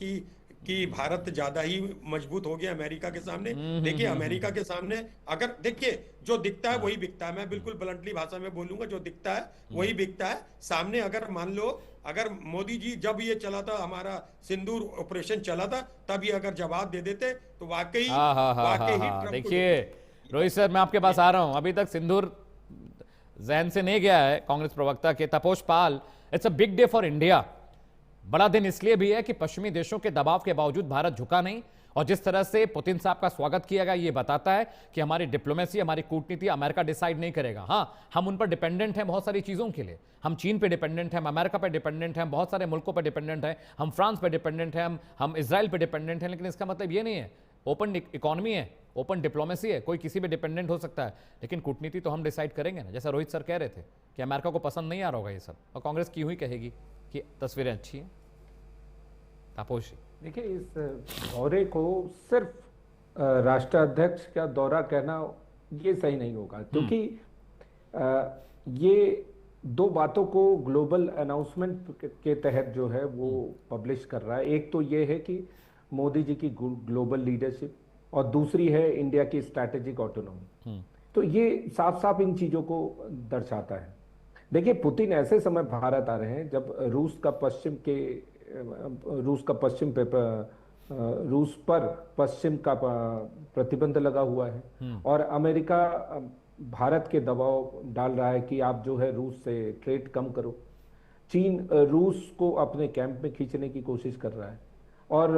कि भारत ज्यादा ही मजबूत हो गया अमेरिका के सामने। देखिए अमेरिका के सामने अगर देखिए जो दिखता है वही बिकता है, मैं बिल्कुल ब्लंटली भाषा में बोलूंगा, जो दिखता है वही बिकता है। सामने अगर मान लो अगर मोदी जी जब ये चला था, हमारा सिंदूर ऑपरेशन चला था, तब ये अगर जवाब दे देते तो वाकई ट्रंप को देखिए रोहित सर, मैं आपके पास आ रहा हूं, अभी तक सिंदूर जहन से नहीं गया है कांग्रेस प्रवक्ता के Taposh Pal. It's a big day for India. बड़ा दिन इसलिए भी है कि पश्चिमी देशों के दबाव के बावजूद भारत झुका नहीं, और जिस तरह से पुतिन साहब का स्वागत किया गया ये बताता है कि हमारी डिप्लोमेसी, हमारी कूटनीति अमेरिका डिसाइड नहीं करेगा। हाँ, हम उन पर डिपेंडेंट हैं बहुत सारी चीजों के लिए, हम चीन पे डिपेंडेंट हैं, हम अमेरिका पे डिपेंडेंट हैं, हम बहुत सारे मुल्कों पर डिपेंडेंट हैं, हम फ्रांस पे डिपेंडेंट हैं, हम इजराइल पे डिपेंडेंट हैं, लेकिन इसका मतलब ये नहीं है, ओपन इकोनॉमी है, ओपन डिप्लोमेसी है, कोई किसी पे डिपेंडेंट हो सकता है, लेकिन कूटनीति तो हम डिसाइड करेंगे ना। जैसा रोहित सर कह रहे थे कि अमेरिका को पसंद नहीं आ रहा होगा ये सब, और कांग्रेस की हुई कहेगी कि तस्वीरें अच्छी हैं। तापोश, देखिए इस दौरे को सिर्फ राष्ट्राध्यक्ष का दौरा कहना ये सही नहीं होगा, क्योंकि ये दो बातों को ग्लोबल अनाउंसमेंट के तहत जो है वो पब्लिश कर रहा है। एक तो ये है कि मोदी जी की ग्लोबल लीडरशिप, और दूसरी है इंडिया की स्ट्रैटेजिक ऑटोनॉमी। तो ये साफ साफ इन चीजों को दर्शाता है। देखिए पुतिन ऐसे समय भारत आ रहे हैं जब रूस पर पश्चिम का प्रतिबंध लगा हुआ है, और अमेरिका भारत के दबाव डाल रहा है कि आप जो है रूस से ट्रेड कम करो। चीन रूस को अपने कैंप में खींचने की कोशिश कर रहा है, और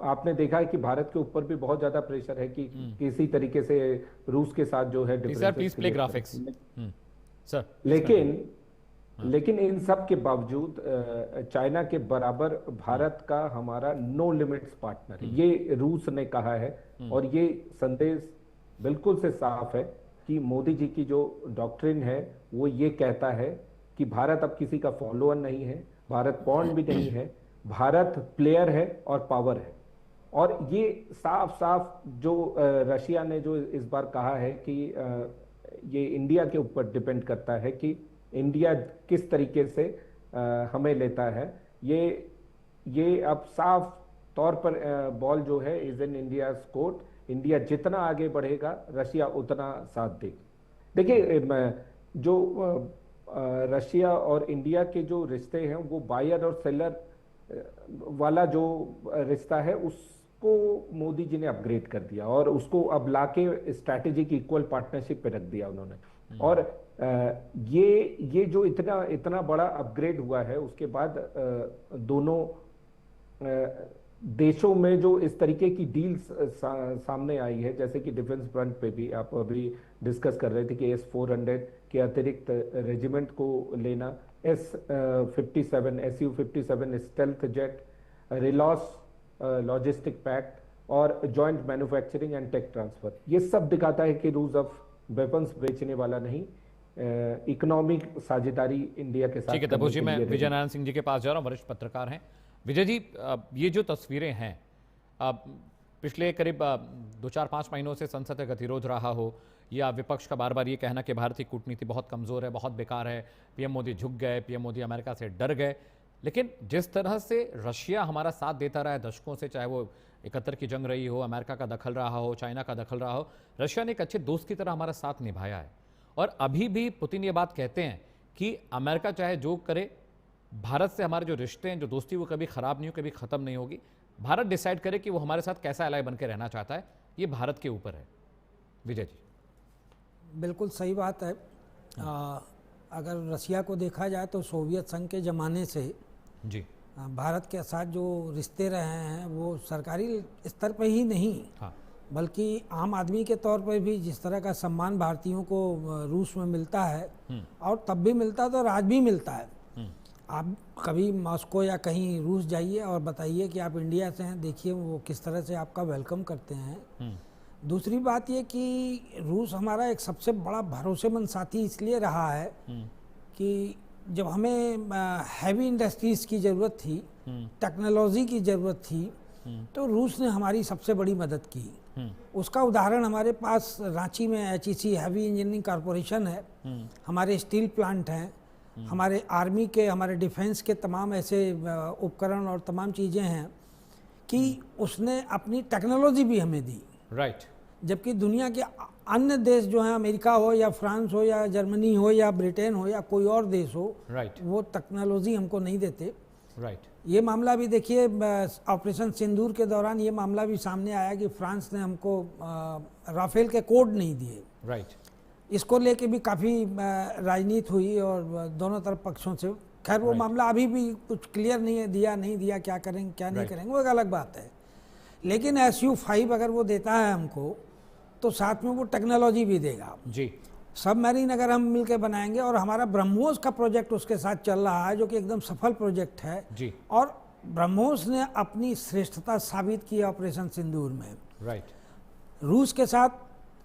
आपने देखा है कि भारत के ऊपर भी बहुत ज्यादा प्रेशर है कि किसी तरीके से रूस के साथ जो है लेकिन इन सब के बावजूद चाइना के बराबर भारत का हमारा नो लिमिट्स पार्टनर है, ये रूस ने कहा है। और ये संदेश बिल्कुल से साफ है कि मोदी जी की जो डॉक्ट्रिन है वो ये कहता है कि भारत अब किसी का फॉलोअर नहीं है, भारत पॉन भी नहीं है, भारत प्लेयर है और पावर है। और ये साफ साफ जो रशिया ने जो इस बार कहा है कि ये इंडिया के ऊपर डिपेंड करता है कि इंडिया किस तरीके से हमें लेता है। ये अब साफ तौर पर बॉल जो है is in India court. India जितना आगे बढ़ेगा रशिया उतना साथ देगा। देखिए जो रशिया और इंडिया के जो रिश्ते हैं वो बायर और सेलर वाला जो रिश्ता है उसको मोदी जी ने अपग्रेड कर दिया, और उसको अब लाके स्ट्रैटेजिक इक्वल पार्टनरशिप पे रख दिया उन्होंने। और ये जो इतना बड़ा अपग्रेड हुआ है, उसके बाद दोनों देशों में जो इस तरीके की डील्स सामने आई है, जैसे कि डिफेंस फ्रंट पे भी आप अभी डिस्कस कर रहे थे कि S-400 के अतिरिक्त रेजिमेंट को लेना, S-57 Su-57 stealth jet, RELOS logistic pact और joint manufacturing and tech transfer, ये सब दिखाता है कि रूस अब वेपन्स बेचने वाला नहीं, इकोनॉमिक साझेदारी इंडिया के साथ। ठीक है तपोश जी, मैं विजय नारायण सिंह जी के पास जा रहा हूं, वरिष्ठ पत्रकार हैं। विजय जी, ये जो तस्वीरें हैं, पिछले करीब 2-4-5 महीनों से संसद का गतिरोध रहा हो, या विपक्ष का बार बार ये कहना कि भारतीय कूटनीति बहुत कमजोर है, बहुत बेकार है, पीएम मोदी झुक गए, पीएम मोदी अमेरिका से डर गए, लेकिन जिस तरह से रशिया हमारा साथ देता रहा है दशकों से, चाहे वो 71 की जंग रही हो, अमेरिका का दखल रहा हो, चाइना का दखल रहा हो, रशिया ने एक अच्छे दोस्त की तरह हमारा साथ निभाया है। और अभी भी पुतिन ये बात कहते हैं कि अमेरिका चाहे जो करे, भारत से हमारे जो रिश्ते हैं, जो दोस्ती, वो कभी खराब नहीं हो, कभी खत्म नहीं होगी। भारत डिसाइड करे कि वो हमारे साथ कैसा एलाय बन के रहना चाहता है, ये भारत के ऊपर है। विजय जी, बिल्कुल सही बात है। अगर रशिया को देखा जाए तो सोवियत संघ के ज़माने से जी भारत के साथ जो रिश्ते रहे हैं वो सरकारी स्तर पर ही नहीं, हाँ, बल्कि आम आदमी के तौर पर भी जिस तरह का सम्मान भारतीयों को रूस में मिलता है, और तब भी मिलता है तो आज भी मिलता है। आप कभी मॉस्को या कहीं रूस जाइए और बताइए कि आप इंडिया से हैं, देखिए वो किस तरह से आपका वेलकम करते हैं। दूसरी बात ये कि रूस हमारा एक सबसे बड़ा भरोसेमंद साथी इसलिए रहा है कि जब हमें हैवी इंडस्ट्रीज की ज़रूरत थी, टेक्नोलॉजी की ज़रूरत थी, तो रूस ने हमारी सबसे बड़ी मदद की। उसका उदाहरण हमारे पास रांची में HEC हैवी इंजीनियरिंग कॉरपोरेशन है, हमारे स्टील प्लांट हैं, हमारे आर्मी के, हमारे डिफेंस के तमाम ऐसे उपकरण और तमाम चीज़ें हैं कि उसने अपनी टेक्नोलॉजी भी हमें दी। राइट। जबकि दुनिया के अन्य देश जो हैं, अमेरिका हो या फ्रांस हो या जर्मनी हो या ब्रिटेन हो या कोई और देश हो, राइट, वो टेक्नोलॉजी हमको नहीं देते। राइट। ये मामला भी देखिए, ऑपरेशन सिंदूर के दौरान ये मामला भी सामने आया कि फ्रांस ने हमको राफेल के कोड नहीं दिए। राइट। इसको लेके भी काफ़ी राजनीति हुई और दोनों तरफ पक्षों से। खैर वो मामला अभी भी कुछ क्लियर नहीं है, दिया नहीं दिया, क्या करेंगे क्या नहीं करेंगे, वो एक अलग बात है। लेकिन SU-5 अगर वो देता है हमको, तो साथ में वो टेक्नोलॉजी भी देगा जी। सबमरीन अगर हम मिलकर बनाएंगे, और हमारा ब्रह्मोस का प्रोजेक्ट उसके साथ चल रहा है जो कि एकदम सफल प्रोजेक्ट है जी। और ब्रह्मोस ने अपनी श्रेष्ठता साबित की ऑपरेशन सिंदूर में। राइट। रूस के साथ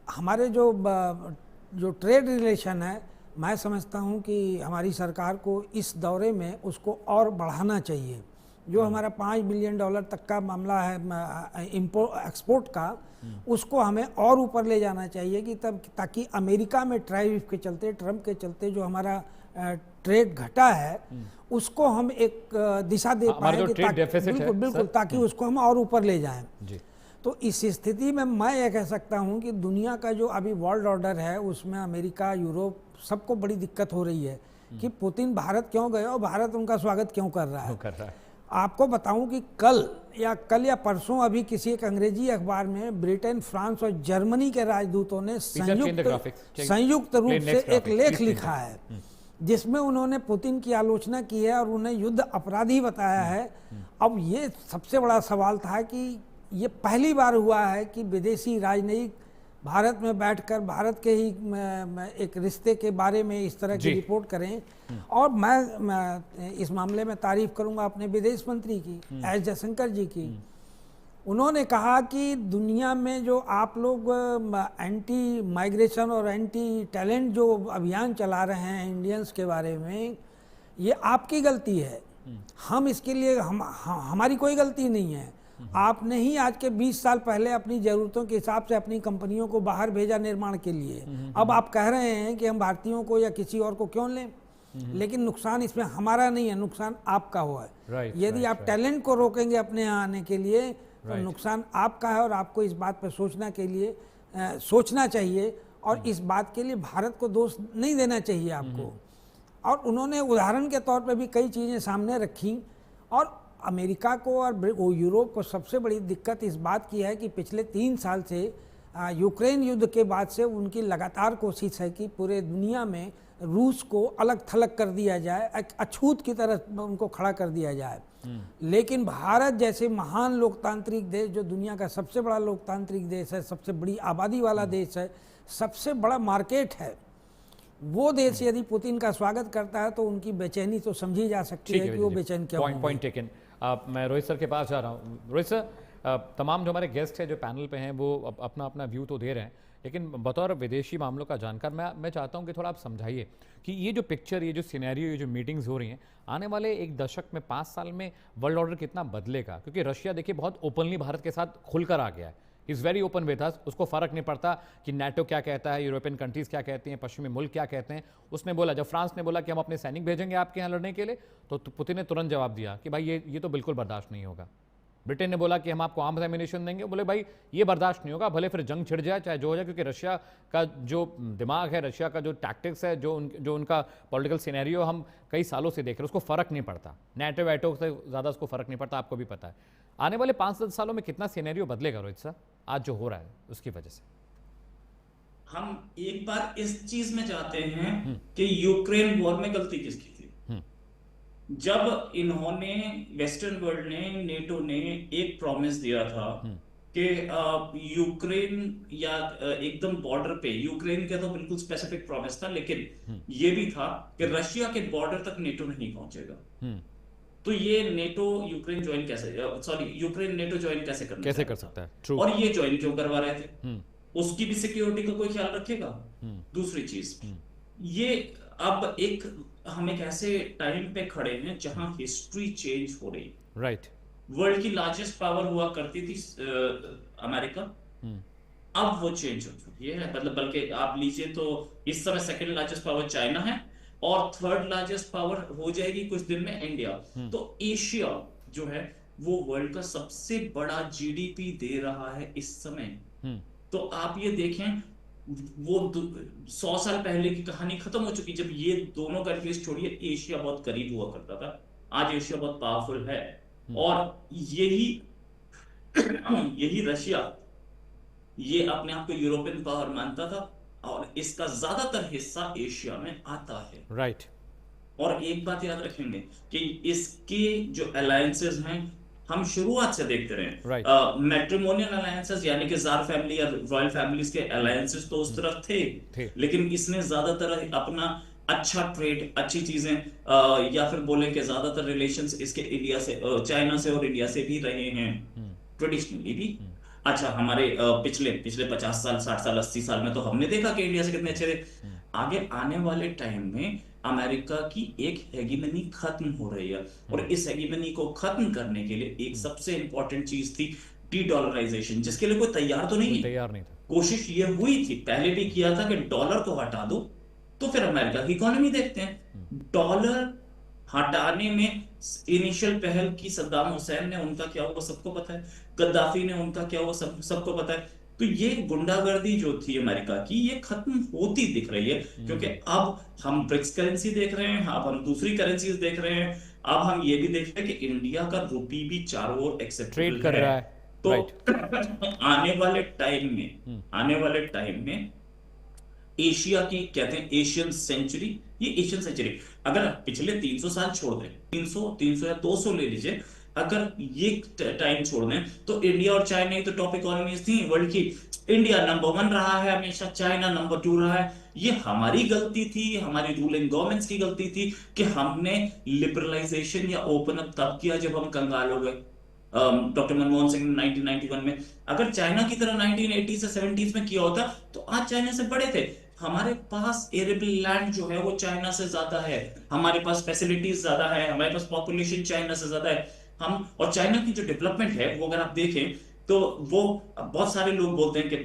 हमारे जो ट्रेड रिलेशन है, मैं समझता हूं कि हमारी सरकार को इस दौरे में उसको और बढ़ाना चाहिए। जो हमारा $5 बिलियन तक का मामला है एक्सपोर्ट का, उसको हमें और ऊपर ले जाना चाहिए कि तब ताकि अमेरिका में टैरिफ के चलते, ट्रम्प के चलते जो हमारा ट्रेड घटा है, उसको हम एक दिशा दे पाए कि बिल्कुल बिल्कुल, ताकि उसको हम और ऊपर ले जाएं। जी। तो इस स्थिति में मैं ये कह सकता हूं कि दुनिया का जो अभी वर्ल्ड ऑर्डर है, उसमें अमेरिका, यूरोप, सबको बड़ी दिक्कत हो रही है कि पुतिन भारत क्यों गए और भारत उनका स्वागत क्यों कर रहा है। आपको बताऊं कि कल या परसों अभी किसी एक अंग्रेजी अखबार में ब्रिटेन, फ्रांस और जर्मनी के राजदूतों ने संयुक्त रूप से एक लेख लिखा है जिसमें उन्होंने पुतिन की आलोचना की है और उन्हें युद्ध अपराधी बताया है। अब ये सबसे बड़ा सवाल था कि ये पहली बार हुआ है कि विदेशी राजनयिक भारत में बैठकर भारत के ही एक रिश्ते के बारे में इस तरह की रिपोर्ट करें। और मैं इस मामले में तारीफ करूंगा अपने विदेश मंत्री की, एस जयशंकर जी की। उन्होंने कहा कि दुनिया में जो आप लोग एंटी माइग्रेशन और एंटी टैलेंट जो अभियान चला रहे हैं इंडियंस के बारे में, ये आपकी गलती है। हम इसके लिए हमारी कोई गलती नहीं है। आपने ही आज के 20 साल पहले अपनी ज़रूरतों के हिसाब से अपनी कंपनियों को बाहर भेजा निर्माण के लिए। अब आप कह रहे हैं कि हम भारतीयों को या किसी और को क्यों लें, लेकिन नुकसान इसमें हमारा नहीं है, नुकसान आपका हुआ है। यदि आप टैलेंट को रोकेंगे अपने यहाँ आने के लिए, तो नुकसान आपका है और आपको इस बात पर सोचना चाहिए और इस बात के लिए भारत को दोष नहीं देना चाहिए आपको। और उन्होंने उदाहरण के तौर पर भी कई चीज़ें सामने रखी। और अमेरिका को और यूरोप को सबसे बड़ी दिक्कत इस बात की है कि पिछले 3 साल से यूक्रेन युद्ध के बाद से उनकी लगातार कोशिश है कि पूरे दुनिया में रूस को अलग थलग कर दिया जाए, एक अछूत की तरह उनको खड़ा कर दिया जाए। लेकिन भारत जैसे महान लोकतांत्रिक देश, जो दुनिया का सबसे बड़ा लोकतांत्रिक देश है, सबसे बड़ी आबादी वाला देश है, सबसे बड़ा मार्केट है, वो देश यदि पुतिन का स्वागत करता है तो उनकी बेचैनी तो समझी जा सकती है कि वो बेचैन क्या होंगे। Point taken. मैं रोहित सर के पास जा रहा हूँ। रोहित सर, तमाम जो हमारे गेस्ट हैं जो पैनल पे हैं वो अपना अपना व्यू तो दे रहे हैं, लेकिन बतौर विदेशी मामलों का जानकार मैं चाहता हूं कि थोड़ा आप समझाइए कि ये जो पिक्चर, ये जो सिनेरियो, ये जो मीटिंग्स हो रही हैं, आने वाले 1 दशक में, 5 साल में वर्ल्ड ऑर्डर कितना बदलेगा? क्योंकि रशिया देखिए बहुत ओपनली भारत के साथ खुलकर आ गया है, is very open with us. उसको फ़र्क नहीं पड़ता कि नाटो क्या कहता है, यूरोपियन कंट्रीज़ क्या कहती हैं, पश्चिमी मुल्क क्या कहते हैं। उसने बोला, जब फ्रांस ने बोला कि हम अपने सैनिक भेजेंगे आपके यहाँ लड़ने के लिए, तो पुतिन ने तुरंत जवाब दिया कि भाई ये तो बिल्कुल बर्दाश्त नहीं होगा। ब्रिटेन ने बोला कि हम आपको आर्म्स एमिनेशन देंगे, बोले भाई ये बर्दाश्त नहीं होगा, भले फिर जंग छिड़ जाए, चाहे जो हो जाए, क्योंकि रशिया का जो दिमाग है, रशिया का जो टैक्टिक्स है, जो उनका पॉलिटिकल सिनेरियो हम कई सालों से देख रहे हैं, उसको फ़र्क नहीं पड़ता। नाटो वैटो से ज़्यादा उसको फ़र्क नहीं पड़ता, आपको भी पता है। आने वाले 5-10 सालों में कितना सिनेरियो बदलेगा रोहित साहब, आज जो हो रहा है उसकी वजह से? हम एक बार इस चीज में जाते हैं कि यूक्रेन वॉर में गलती किसकी थी। जब इन्होंने, वेस्टर्न वर्ल्ड ने, नेटो ने एक प्रॉमिस दिया था कि यूक्रेन या एकदम बॉर्डर पे, यूक्रेन का तो बिल्कुल स्पेसिफिक प्रॉमिस था, लेकिन ये भी था कि रशिया के बॉर्डर तक नेटो नहीं पहुंचेगा। तो ये नेटो यूक्रेन नेटो ज्वाइन कैसे कर सकता है? और ये ज्वाइन क्यों करवा रहे थे? उसकी भी सिक्योरिटी का कोई ख्याल रखेगा? दूसरी चीज, ये अब हम एक ऐसे टाइम पे खड़े हैं जहां हिस्ट्री चेंज हो रही है। राइट। वर्ल्ड की लार्जेस्ट पावर हुआ करती थी अमेरिका, अब वो चेंज हो चुकी है। मतलब बल्कि आप लीजिए तो इस समय सेकंड लार्जेस्ट पावर चाइना है और थर्ड लार्जेस्ट पावर हो जाएगी कुछ दिन में इंडिया। तो एशिया जो है वो वर्ल्ड का सबसे बड़ा जीडीपी दे रहा है इस समय। तो आप ये देखें, वो 100 साल पहले की कहानी खत्म हो चुकी, जब ये दोनों कंट्रीज छोड़िए एशिया बहुत करीब हुआ करता था। आज एशिया बहुत पावरफुल है और यही रशिया ये अपने आप को यूरोपियन पावर मानता था और इसका ज्यादातर हिस्सा एशिया में आता है। राइट। और एक बात याद रखेंगे कि इसके जो अलायंसेस हैं हम शुरुआत से देखते रहे, मैट्रिमोनियल अलायंसेस यानी कि जार फैमिली या रॉयल फैमिलीज के अलायंसेस तो उस तरफ थे, लेकिन इसने ज्यादातर अपना अच्छा ट्रेड, अच्छी चीजें या फिर बोले कि ज्यादातर रिलेशंस इसके इंडिया से, चाइना से और इंडिया से भी रहे हैं ट्रेडिशनली भी। अच्छा, हमारे पिछले 50 साल 60 साल 80 साल में तो हमने देखा कि इंडिया से कितने अच्छे थे। आगे आने वाले टाइम में अमेरिका की एक हेगेमनी खत्म हो रही है और इस हेगेमनी को खत्म करने के लिए एक सबसे इंपॉर्टेंट चीज थी डी डॉलराइजेशन, जिसके लिए कोई तैयार तो नहीं था। कोशिश ये हुई थी, पहले भी किया था कि डॉलर को हटा दो तो फिर अमेरिका की इकोनॉमी देखते हैं। डॉलर हटाने में इनिशियल पहल की सद्दाम हुसैन ने, उनका क्या हुआ सबको पता है, गद्दाफी ने, उनका क्या हुआ सबको पता है। तो ये गुंडागर्दी जो थी अमेरिका की, ये खत्म होती दिख रही है, क्योंकि अब हम ब्रिक्स करेंसी देख रहे हैं, अब हम दूसरी करेंसीज देख रहे हैं, अब हम ये भी देख रहे हैं कि इंडिया का रुपी भी चारों ओर एक्सेप्टेबल कर रहा है। तो आने वाले टाइम में एशिया की, कहते हैं एशियन सेंचुरी, ये एशियन सेंचुरी अगर पिछले 300 साल छोड़ दें, 300 या 200 ले लीजिए, अगर ये टाइम छोड़ दें तो इंडिया और चाइना ही तो टॉप इकोनॉमीज थी वर्ल्ड की। इंडिया नंबर 1 रहा है हमेशा, चाइना नंबर 2 रहा है। ये हमारी गलती थी, हमारी रूलिंग गवर्नमेंट्स की गलती थी कि हमने लिबरलाइजेशन या ओपन अप तब किया जब हम कंगाल हो गए। डॉक्टर मनमोहन सिंह ने 1991 में, अगर चाइना की तरह 1980 से 70s में किया होता तो आज चाइना से बड़े थे। हमारे पास एरेबल लैंड जो है वो चाइना से ज्यादा है, हमारे पास फैसिलिटीज ज्यादा है, हमारे पास पॉपुलेशन चाइना से ज्यादा है। हम और चाइना की जो डेवलपमेंट है वो अगर आप देखें तो वो, बहुत सारे लोग बोलते हैं कि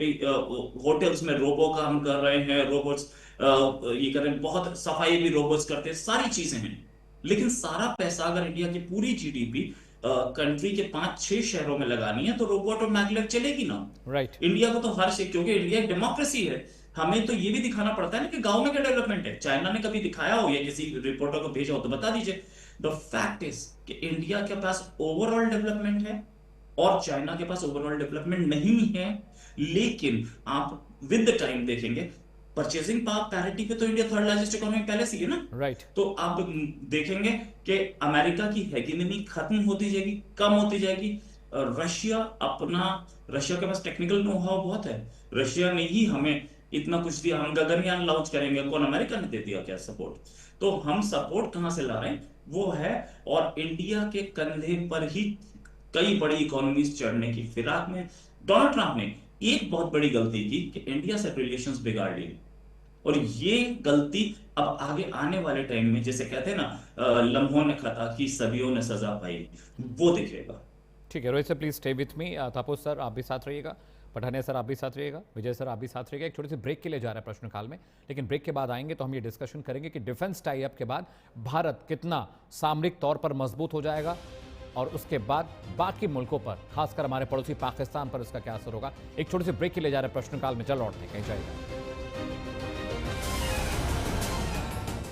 होटल्स में रोबो काम कर रहे हैं, रोबोट्स ये कर रहे हैं, बहुत सफाई भी रोबोट्स करते हैं, सारी चीजें हैं। लेकिन सारा पैसा अगर इंडिया की पूरी जीडीपी कंट्री के 5-6 शहरों में लगानी है तो रोबोट और मैगलेव चलेगी ना। राइट। इंडिया को तो हर शहर, क्योंकि इंडिया एक डेमोक्रेसी है, हमें तो ये भी दिखाना पड़ता है ना कि गांव में क्या डेवलपमेंट है। चाइना ने कभी दिखाया हो या किसी रिपोर्टर को भेजा हो तो बता दीजिए। द फैक्ट इज कि इंडिया के पास ओवरऑल डेवलपमेंट है और चाइना के पास ओवरऑल डेवलपमेंट नहीं है। लेकिन आप विद द टाइम देखेंगे परचेसिंग पावर पैरिटी पे तो इंडिया थर्ड लार्जेस्ट इकोनॉमी पहले से है ना। राइट। तो आप देखेंगे कि अमेरिका की हेगेमनी खत्म होती जाएगी, कम होती जाएगी। रशिया के पास टेक्निकल नो हाउ बहुत है, रशिया ने ही हमें इतना कुछ दिया, हम गगनयान लॉन्च करेंगे, कौन, अमेरिका ने दे दिया क्या सपोर्ट? तो हम सपोर्ट कहां से ला रहे हैं वो है, और इंडिया के कंधे पर ही कई बड़ी इकोनॉमीज चढ़ने की फिराक में डोनाल्ड ट्रंप ने एक बहुत बड़ी गलती की कि इंडिया से रिलेशंस बिगाड़ लिए। और ये गलती अब आगे आने वाले टाइम में, जैसे कहते हैं ना, लम्हों ने खता की सदियों ने सजा पाई, वो दिखेगा। ठीक है, Rohit sir please stay with me. Tapas sir आप भी साथ रहिएगा, पठानिया सर आप भी साथ रहिएगा, विजय सर आप भी साथ रहिएगा। एक छोटी सी ब्रेक के लिए जा रहा है प्रश्नकाल में, लेकिन ब्रेक के बाद आएंगे तो हम ये डिस्कशन करेंगे कि डिफेंस टाई अप के बाद भारत कितना सामरिक तौर पर मजबूत हो जाएगा और उसके बाद बाकी मुल्कों पर, खासकर हमारे पड़ोसी पाकिस्तान पर इसका क्या असर होगा। एक छोटी सी ब्रेक के लिए जा रहे हैं प्रश्नकाल में, चल लौटते कहीं जाएगा।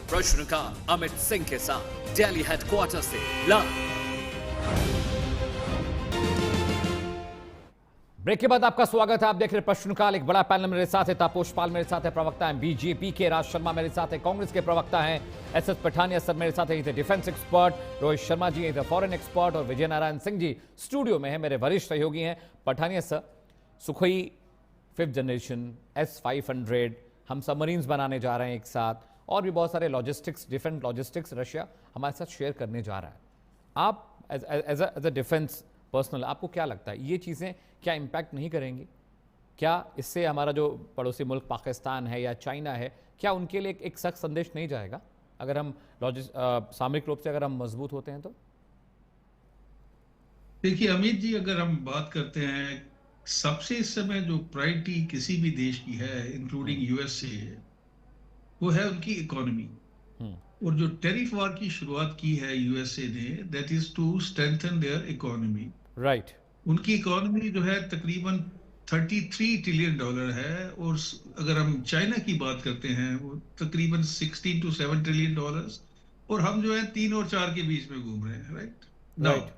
प्रश्नकाल अमित सिंह के साथ दिल्ली हेडक्वार्टर से लाइव। ब्रेक के बाद आपका स्वागत है, आप देख रहे हैं प्रश्नकाल। एक बड़ा पैनल मेरे साथ है, तापोश पाल मेरे साथ है, प्रवक्ता हैं बीजेपी के, राज शर्मा मेरे साथ है, कांग्रेस के प्रवक्ता हैं एसएस पठानिया सर मेरे साथ है, डिफेंस एक्सपर्ट रोहित शर्मा जी हैं, फॉरेन एक्सपर्ट, और विजय नारायण सिंह जी स्टूडियो में है, मेरे वरिष्ठ सहयोगी हैं। Pathania sir, Sukhoi 5th generation S-500 हम सबमरीन्स बनाने जा रहे हैं एक साथ, और भी बहुत सारे लॉजिस्टिक्स, डिफेंस लॉजिस्टिक्स रशिया हमारे साथ शेयर करने जा रहा है। आप एज अ डिफेंस पर्सनल, आपको क्या लगता है ये चीज़ें क्या इम्पैक्ट नहीं करेंगी? क्या इससे हमारा जो पड़ोसी मुल्क पाकिस्तान है या चाइना है, क्या उनके लिए एक सख्त संदेश नहीं जाएगा अगर हम सामरिक रूप से अगर हम मजबूत होते हैं तो? देखिए अमित जी, अगर हम बात करते हैं, सबसे इस समय जो प्रायोरिटी किसी भी देश की है, इंक्लूडिंग यूएसए, वो है उनकी इकोनॉमी। और जो टैरिफ वार की शुरुआत की है यूएसए ने, that is to strengthen their economy. Right. उनकी इकोनॉमी जो है तकरीबन $33 ट्रिलियन है, और अगर हम चाइना की बात करते हैं वो तकरीबन 16 to 7 ट्रिलियन डॉलर्स, और हम जो है 3 और 4 के बीच में घूम रहे हैं। राइट।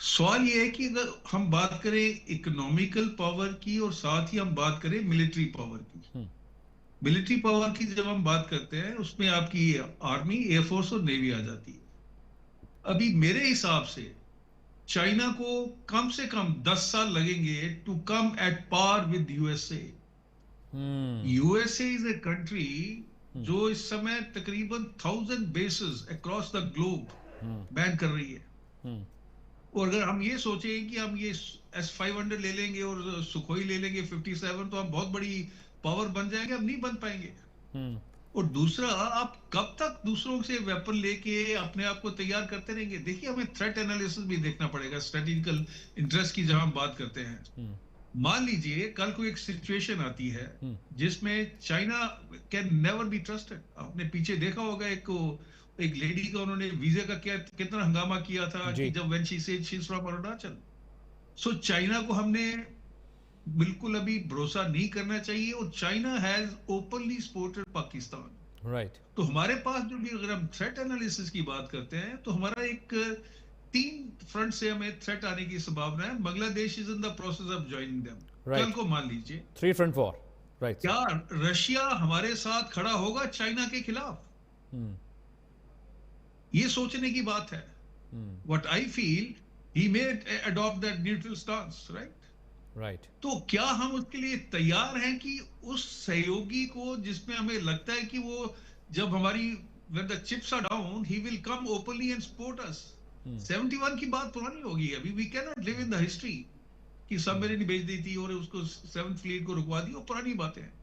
सवाल ये है कि अगर हम बात करें इकोनॉमिकल पावर की और साथ ही हम बात करें मिलिट्री पावर की, मिलिट्री पावर की जब हम बात करते हैं उसमें आपकी आर्मी, एयरफोर्स और नेवी आ जाती है। अभी मेरे हिसाब से चाइना को कम से कम 10 साल लगेंगे to come at par with USA. USA is a country जो इस समय तकरीबन 1000 bases across the globe ban कर रही है। और अगर हम ये सोचें कि हम ये S-500 ले लेंगे और सुखोई ले लेंगे 57, तो हम बहुत बड़ी पावर बन जाएंगे, हम नहीं बन पाएंगे। और दूसरा, आप कब तक दूसरों से वेपन लेके अपने आप को तैयार करते रहेंगे? देखिए, हमें थ्रेट एनालिसिस भी देखना पड़ेगा, स्ट्रेटेजिकल इंटरेस्ट की जहां हम बात करते हैं। मान लीजिए कल को एक सिचुएशन आती है जिसमें China can never be trusted. आपने पीछे देखा होगा एक लेडी का उन्होंने वीजा का कितना हंगामा किया था कि जब when she said she is from Arunachal. So China को हमने बिल्कुल अभी भरोसा नहीं करना चाहिए, और China has openly supported Pakistan. Right. तो हमारे पास जो भी, अगर हम थ्रेट एनालिसिस की बात करते हैं, तो हमारा एक 3 फ्रंट से हमें थ्रेट आने की संभावना है। Bangladesh is in the process of joining them. कल को मान लीजिए 3 फ्रंट वॉर। राइट। क्या रशिया हमारे साथ खड़ा होगा चाइना के खिलाफ? ये सोचने की बात है। What I feel, he may adopt that neutral stance. Right. तो क्या हम उसके लिए तैयार हैं कि उस सहयोगी को जिसमें हमें लगता है कि वो जब हमारी when the chips are down, he will come openly and support us। 71 की बात पुरानी होगी, अभी we cannot live in the history कि सबमरीन भेज दी थी और उसको 7th फ्लीट को रुकवा दी, वो पुरानी बातें हैं।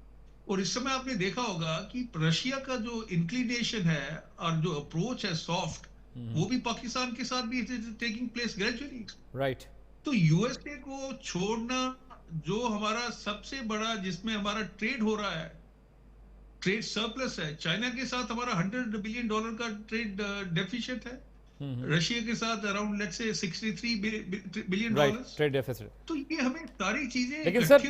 और इस समय आपने देखा होगा कि रशिया का जो इंक्लिनेशन है और जो अप्रोच है सॉफ्ट, वो भी पाकिस्तान के साथ भी टेकिंग प्लेस ग्रेजुअली। राइट। तो यूएसए को छोड़ना, जो हमारा सबसे बड़ा, जिसमें हमारा ट्रेड हो रहा है, ट्रेड सरप्लस है, चाइना के साथ हमारा $100 बिलियन का ट्रेड डेफिसिट है, रशिया के साथ around let's say $63 billion trade deficit. तो ये हमें सारी चीजें, लेकिन सर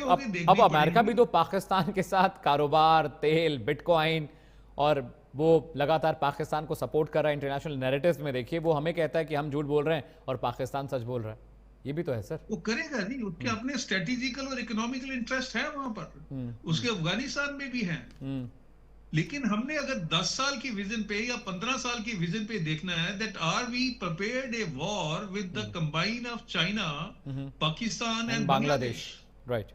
अब अमेरिका भी तो पाकिस्तान के साथ कारोबार, तेल, बिटकॉइन, और वो लगातार पाकिस्तान को सपोर्ट कर रहा है इंटरनेशनल नैरेटिव्स में। देखिए, वो हमें कहता है कि हम झूठ बोल रहे हैं और पाकिस्तान सच बोल रहा है। ये भी तो है सर। वो करेगा नहीं, उसके अपने स्ट्रेटेजिकल और इकोनॉमिकल इंटरेस्ट है वहां पर, उसके अफगानिस्तान में भी हैं। लेकिन हमने अगर 10 साल की विजन पे या 15 साल की विजन पे देखना है, that are we prepared a war with the combine of China, Pakistan and Bangladesh. Right,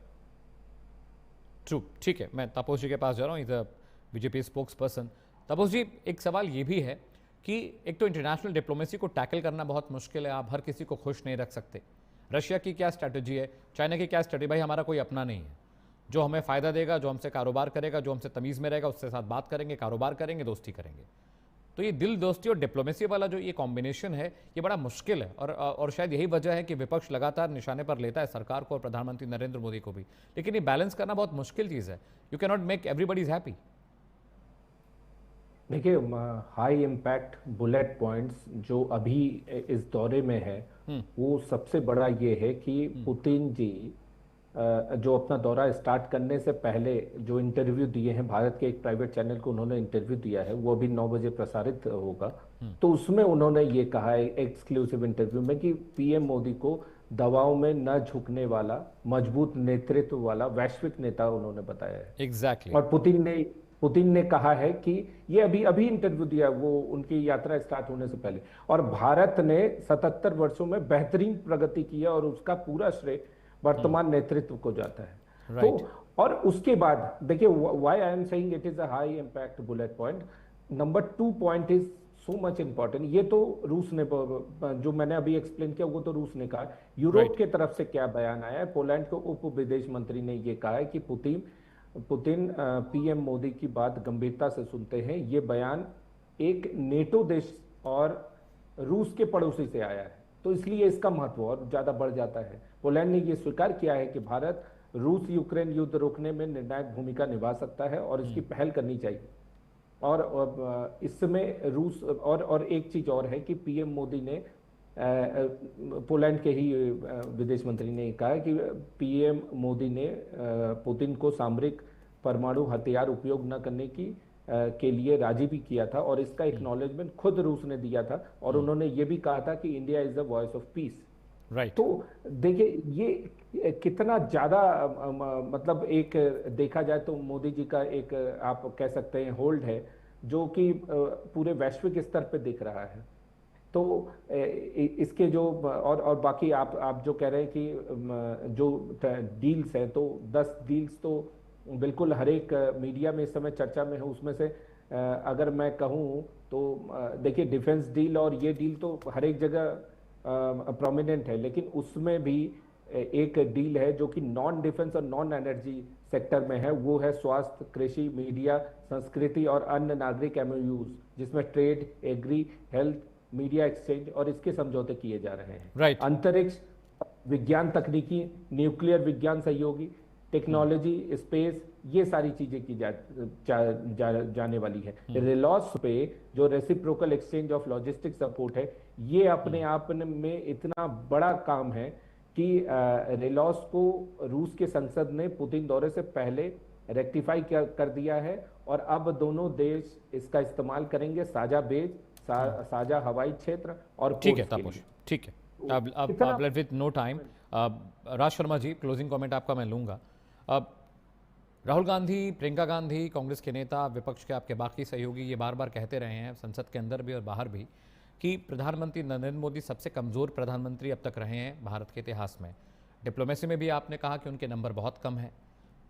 true. ठीक है, मैं तापस जी के पास जा रहा हूँ, इधर बीजेपी स्पोक्स पर्सन। तापस जी, एक सवाल ये भी है कि एक तो इंटरनेशनल डिप्लोमेसी को टैकल करना बहुत मुश्किल है, आप हर किसी को खुश नहीं रख सकते। रशिया की क्या स्ट्रैटेजी है, चाइना की क्या स्ट्रैटेजी? भाई हमारा कोई अपना नहीं है, जो हमें फ़ायदा देगा, जो हमसे कारोबार करेगा, जो हमसे तमीज़ में रहेगा, उससे साथ बात करेंगे, कारोबार करेंगे, दोस्ती करेंगे। तो ये दिल दोस्ती और डिप्लोमेसी वाला जो ये कॉम्बिनेशन है, ये बड़ा मुश्किल है। और शायद यही वजह है कि विपक्ष लगातार निशाने पर लेता है सरकार को और प्रधानमंत्री नरेंद्र मोदी को भी। लेकिन ये बैलेंस करना बहुत मुश्किल चीज़ है। You can not make everybody is happy. देखिए, हाई इम्पैक्ट बुलेट पॉइंट्स जो अभी इस दौरे में है, वो सबसे बड़ा ये है कि पुतिन जी जो अपना दौरा स्टार्ट करने से पहले जो इंटरव्यू दिए हैं, भारत के एक प्राइवेट चैनल को उन्होंने इंटरव्यू दिया है, वो अभी 9 बजे प्रसारित होगा। तो उसमें उन्होंने ये कहा है एक्सक्लूसिव इंटरव्यू में कि पीएम मोदी को दबाव में न झुकने वाला, मजबूत नेतृत्व वाला वैश्विक नेता उन्होंने बताया है। एग्जैक्टली। और पुतिन ने कहा है कि ये अभी इंटरव्यू दिया, वो उनकी यात्रा स्टार्ट होने से पहले, और भारत ने 77 वर्षों में बेहतरीन प्रगति की है और उसका पूरा श्रेय वर्तमान नेतृत्व को जाता है। तो और उसके बाद देखिए, why I am saying it is a high impact bullet point. Number 2 point is so much important. ये तो रूस ने, जो मैंने अभी एक्सप्लेन किया वो तो रूस ने कहा। यूरोप के तरफ से क्या बयान आया है, पोलैंड के उप विदेश मंत्री ने ये कहा है कि पुतिन पीएम मोदी की बात गंभीरता से सुनते हैं। ये बयान एक नेटो देश और रूस के पड़ोसी से आया है, तो इसलिए इसका महत्व और ज्यादा बढ़ जाता है। पोलैंड ने यह स्वीकार किया है कि भारत रूस यूक्रेन युद्ध रोकने में निर्णायक भूमिका निभा सकता है और इसकी पहल करनी चाहिए। और इसमें रूस और एक चीज और है कि पीएम मोदी ने, पोलैंड के ही विदेश मंत्री ने कहा कि पीएम मोदी ने पुतिन को सामरिक परमाणु हथियार उपयोग न करने की के लिए राजी भी किया था, और इसका एक्नॉलेजमेंट खुद रूस ने दिया था। और उन्होंने ये भी कहा था कि India is the voice of peace. Right. तो देखिए ये कितना ज्यादा, मतलब एक देखा जाए तो मोदी जी का एक, आप कह सकते हैं, होल्ड है जो कि पूरे वैश्विक स्तर पे दिख रहा है। तो इसके जो और बाकी आप जो कह रहे हैं कि जो डील्स हैं, तो 10 डील्स तो बिल्कुल हर एक मीडिया में इस समय चर्चा में है। उसमें से अगर मैं कहूँ तो देखिए, डिफेंस डील और ये डील तो हर एक जगह प्रोमिनेंट है, लेकिन उसमें भी एक डील है जो कि नॉन डिफेंस और नॉन एनर्जी सेक्टर में है। वो है स्वास्थ्य, कृषि, मीडिया, संस्कृति और अन्य नागरिक एमओयूज, जिसमें trade, agri, health, media exchange और इसके समझौते किए जा रहे हैं। राइट। अंतरिक्ष विज्ञान तकनीकी, न्यूक्लियर विज्ञान सहयोगी, टेक्नोलॉजी, स्पेस, ये सारी चीजें की जाने वाली है। रिलॉस पे जो reciprocal exchange of logistic support है, ये अपने आप में इतना बड़ा काम है कि रिलॉस को रूस के संसद ने पुतिन दौरे से पहले रेक्टिफाई कर दिया है, और अब दोनों देश इसका इस्तेमाल करेंगे साझा बेस, साझा हवाई क्षेत्र और ठीक है तापस, ठीक है। अब with no time, Raj Sharma ji, closing comment आपका मैं लूंगा। अब राहुल गांधी, प्रियंका गांधी, कांग्रेस के नेता, विपक्ष के आपके बाकी सहयोगी ये बार बार कहते रहे हैं, संसद के अंदर भी और बाहर भी, कि प्रधानमंत्री नरेंद्र मोदी सबसे कमज़ोर प्रधानमंत्री अब तक रहे हैं भारत के इतिहास में। डिप्लोमेसी में भी आपने कहा कि उनके नंबर बहुत कम है,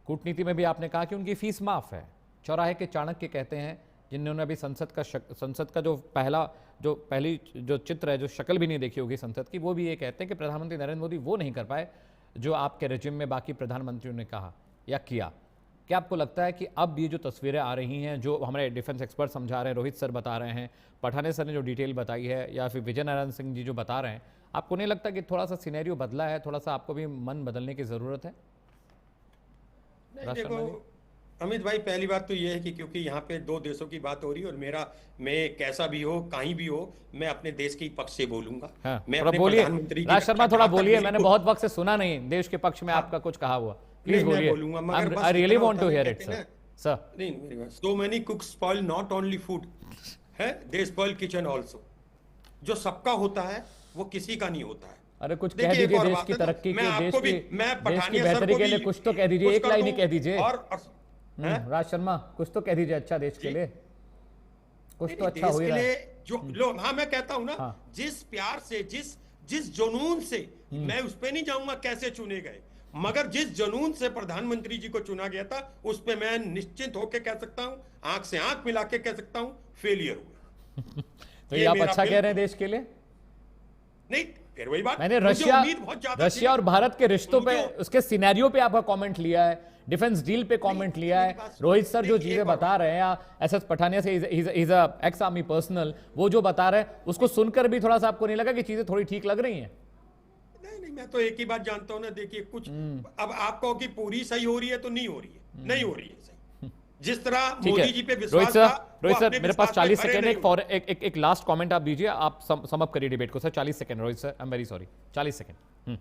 कूटनीति में भी आपने कहा कि उनकी फीस माफ़ है। चौराहे के चाणक्य कहते हैं, जिन्होंने अभी संसद का जो पहली चित्र है, जो शक्ल भी नहीं देखी होगी संसद की, वो भी ये कहते हैं कि प्रधानमंत्री नरेंद्र मोदी वो नहीं कर पाए जो आपके रेजिम में बाकी प्रधानमंत्रियों ने कहा या किया। क्या आपको लगता है कि अब ये जो तस्वीरें आ रही हैं, जो हमारे डिफेंस एक्सपर्ट समझा रहे हैं, रोहित सर बता रहे हैं, पठाने सर ने जो डिटेल बताई है, या फिर विजय नारायण सिंह जी जो बता रहे हैं, आपको नहीं लगता कि थोड़ा सा सिनेरियो बदला है, थोड़ा सा आपको भी मन बदलने की ज़रूरत है? देखो अमित भाई, पहली बात तो ये है कि क्योंकि यहाँ पे दो देशों की बात हो रही है, और मैं कैसा भी हो, कहीं भी हो, मैं अपने देश के पक्ष से बोलूंगा। हाँ, मैं अपने प्रधानमंत्री राज शर्मा थोड़ा बोलिए, मैंने बहुत वक्त से सुना नहीं देश के पक्ष में आपका कुछ कहा हुआ। प्लीज बोलिए, I really want to hear it sir. नहीं, मेरी बात, so many cooks spoil not only food है, दे स्पॉइल किचन आल्सो। जो सबका होता है वो किसी का नहीं होता है। अरे कुछ कह दीजिए देश की तरक्की के, देश की बेहतरी के लिए कुछ तो कह दीजिए, एक लाइन ही कह दीजिए। राज शर्मा, कुछ तो कह दीजिए अच्छा देश के लिए, कुछ तो अच्छा हो ही रहा है जो लो। हाँ, मैं कहता हूं ना, जिस प्यार से, जिस जुनून से, मैं उस पे नहीं जाऊंगा कैसे चुने गए, मगर जिस जुनून से प्रधानमंत्री जी को चुना गया था, उस पे मैं निश्चित होकर कह सकता हूं, आंख से आंख मिला के कह सकता हूं, फेलियर हुआ। तो ये आप अच्छा कह रहे हैं देश के लिए? नहीं, फिर वही बात, मैंने रशिया और भारत के रिश्तों पे, उसके सिनेरियो पे आपका कमेंट लिया है, डिफेंस डील पे कमेंट लिया है। रोहित सर जो चीजें बता रहे हैं, या एसएस पठानिया से is a ex army personnel, वो जो बता रहे हैं, उसको सुनकर भी थोड़ा सा आपको नहीं लगा कि चीजें थोड़ी ठीक लग रही हैं? नहीं, मैं तो एक ही बात जानता हूं ना, देखिए कुछ अब आप कहो कि पूरी सही हो रही है, तो नहीं हो रही है, नहीं हो रही है सही। जिस तरह मोदी जी पे विश्वास था, रोहित सर मेरे पास 40 सेकंड, एक लास्ट कमेंट आप दीजिए, आप सम अप करिए डिबेट को sir. 40 second Rohit sir, I am very sorry, 40 second.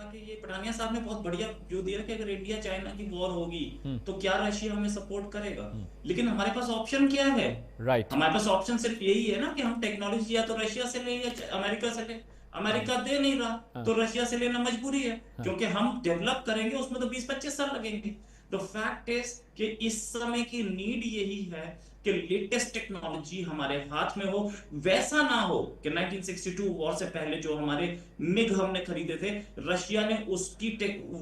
कि ये पठानिया साहब ने बहुत बढ़िया जो दिया कि अगर इंडिया चाइना की वॉर होगी तो क्या रशिया हमें सपोर्ट करेगा, लेकिन हमारे पास ऑप्शन क्या है? राइट, हमारे पास ऑप्शन सिर्फ यही है ना कि हम टेक्नोलॉजी या तो रशिया से ले या अमेरिका से ले। अमेरिका दे नहीं रहा तो रशिया से लेना मजबूरी है, क्योंकि हम डेवलप करेंगे उसमें तो 20-25 साल लगेंगे। द फैक्ट इज कि इस समय की नीड यही है कि लेटेस्ट टेक्नोलॉजी हमारे हाथ में हो। वैसा ना हो कि 1962 वॉर से पहले जो हमारे मिग हमने खरीदे थे, रशिया ने उसकी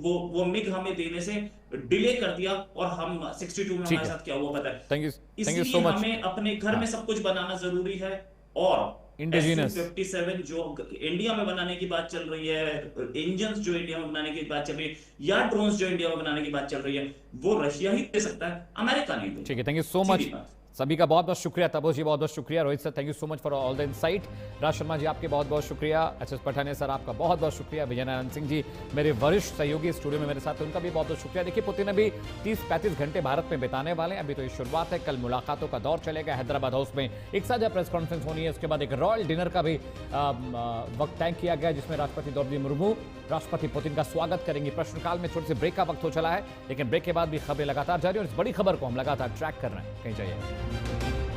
वो मिग हमें देने से डिले कर दिया, और हम 62 में हमारे साथ क्या हुआ पता है। थैंक यू इसलिए सो मच। हमें अपने घर में सब कुछ बनाना जरूरी है, और इंडिजिनस Su-57 जो इंडिया में बनाने की बात चल रही है, इंजन्स जो इंडिया में बनाने की बात चल रही है, या ड्रोन्स जो इंडिया में बनाने की बात चल रही है, वो रशिया ही दे सकता है, अमेरिका नहीं दे। ठीक है, थैंक यू सो मच सभी का, बहुत बहुत शुक्रिया। तबोज जी बहुत बहुत शुक्रिया। Rohit sir thank you so much for all the insight. Raj Sharma ji आपके बहुत बहुत शुक्रिया। एस पठानिया सर आपका बहुत बहुत शुक्रिया। विजय नारायण सिंह जी मेरे वरिष्ठ सहयोगी स्टूडियो में मेरे साथ, उनका भी बहुत बहुत शुक्रिया। देखिए, पुतिन अभी 30-35 घंटे भारत में बिताने वाले हैं। अभी तो ये शुरुआत है, कल मुलाकातों का दौर चलेगा। हैदराबाद हाउस में एक साझा प्रेस कॉन्फ्रेंस होनी है, उसके बाद एक रॉयल डिनर का भी वक्त तय किया गया, जिसमें राष्ट्रपति द्रौपदी मुर्मू राष्ट्रपति पुतिन का स्वागत करेंगी। प्रश्नकाल में छोटे से ब्रेक का वक्त हो चला है, लेकिन ब्रेक के बाद भी खबरें लगातार जारी, और इस बड़ी खबर को हम लगातार ट्रैक कर रहे हैं। कहीं जाइए।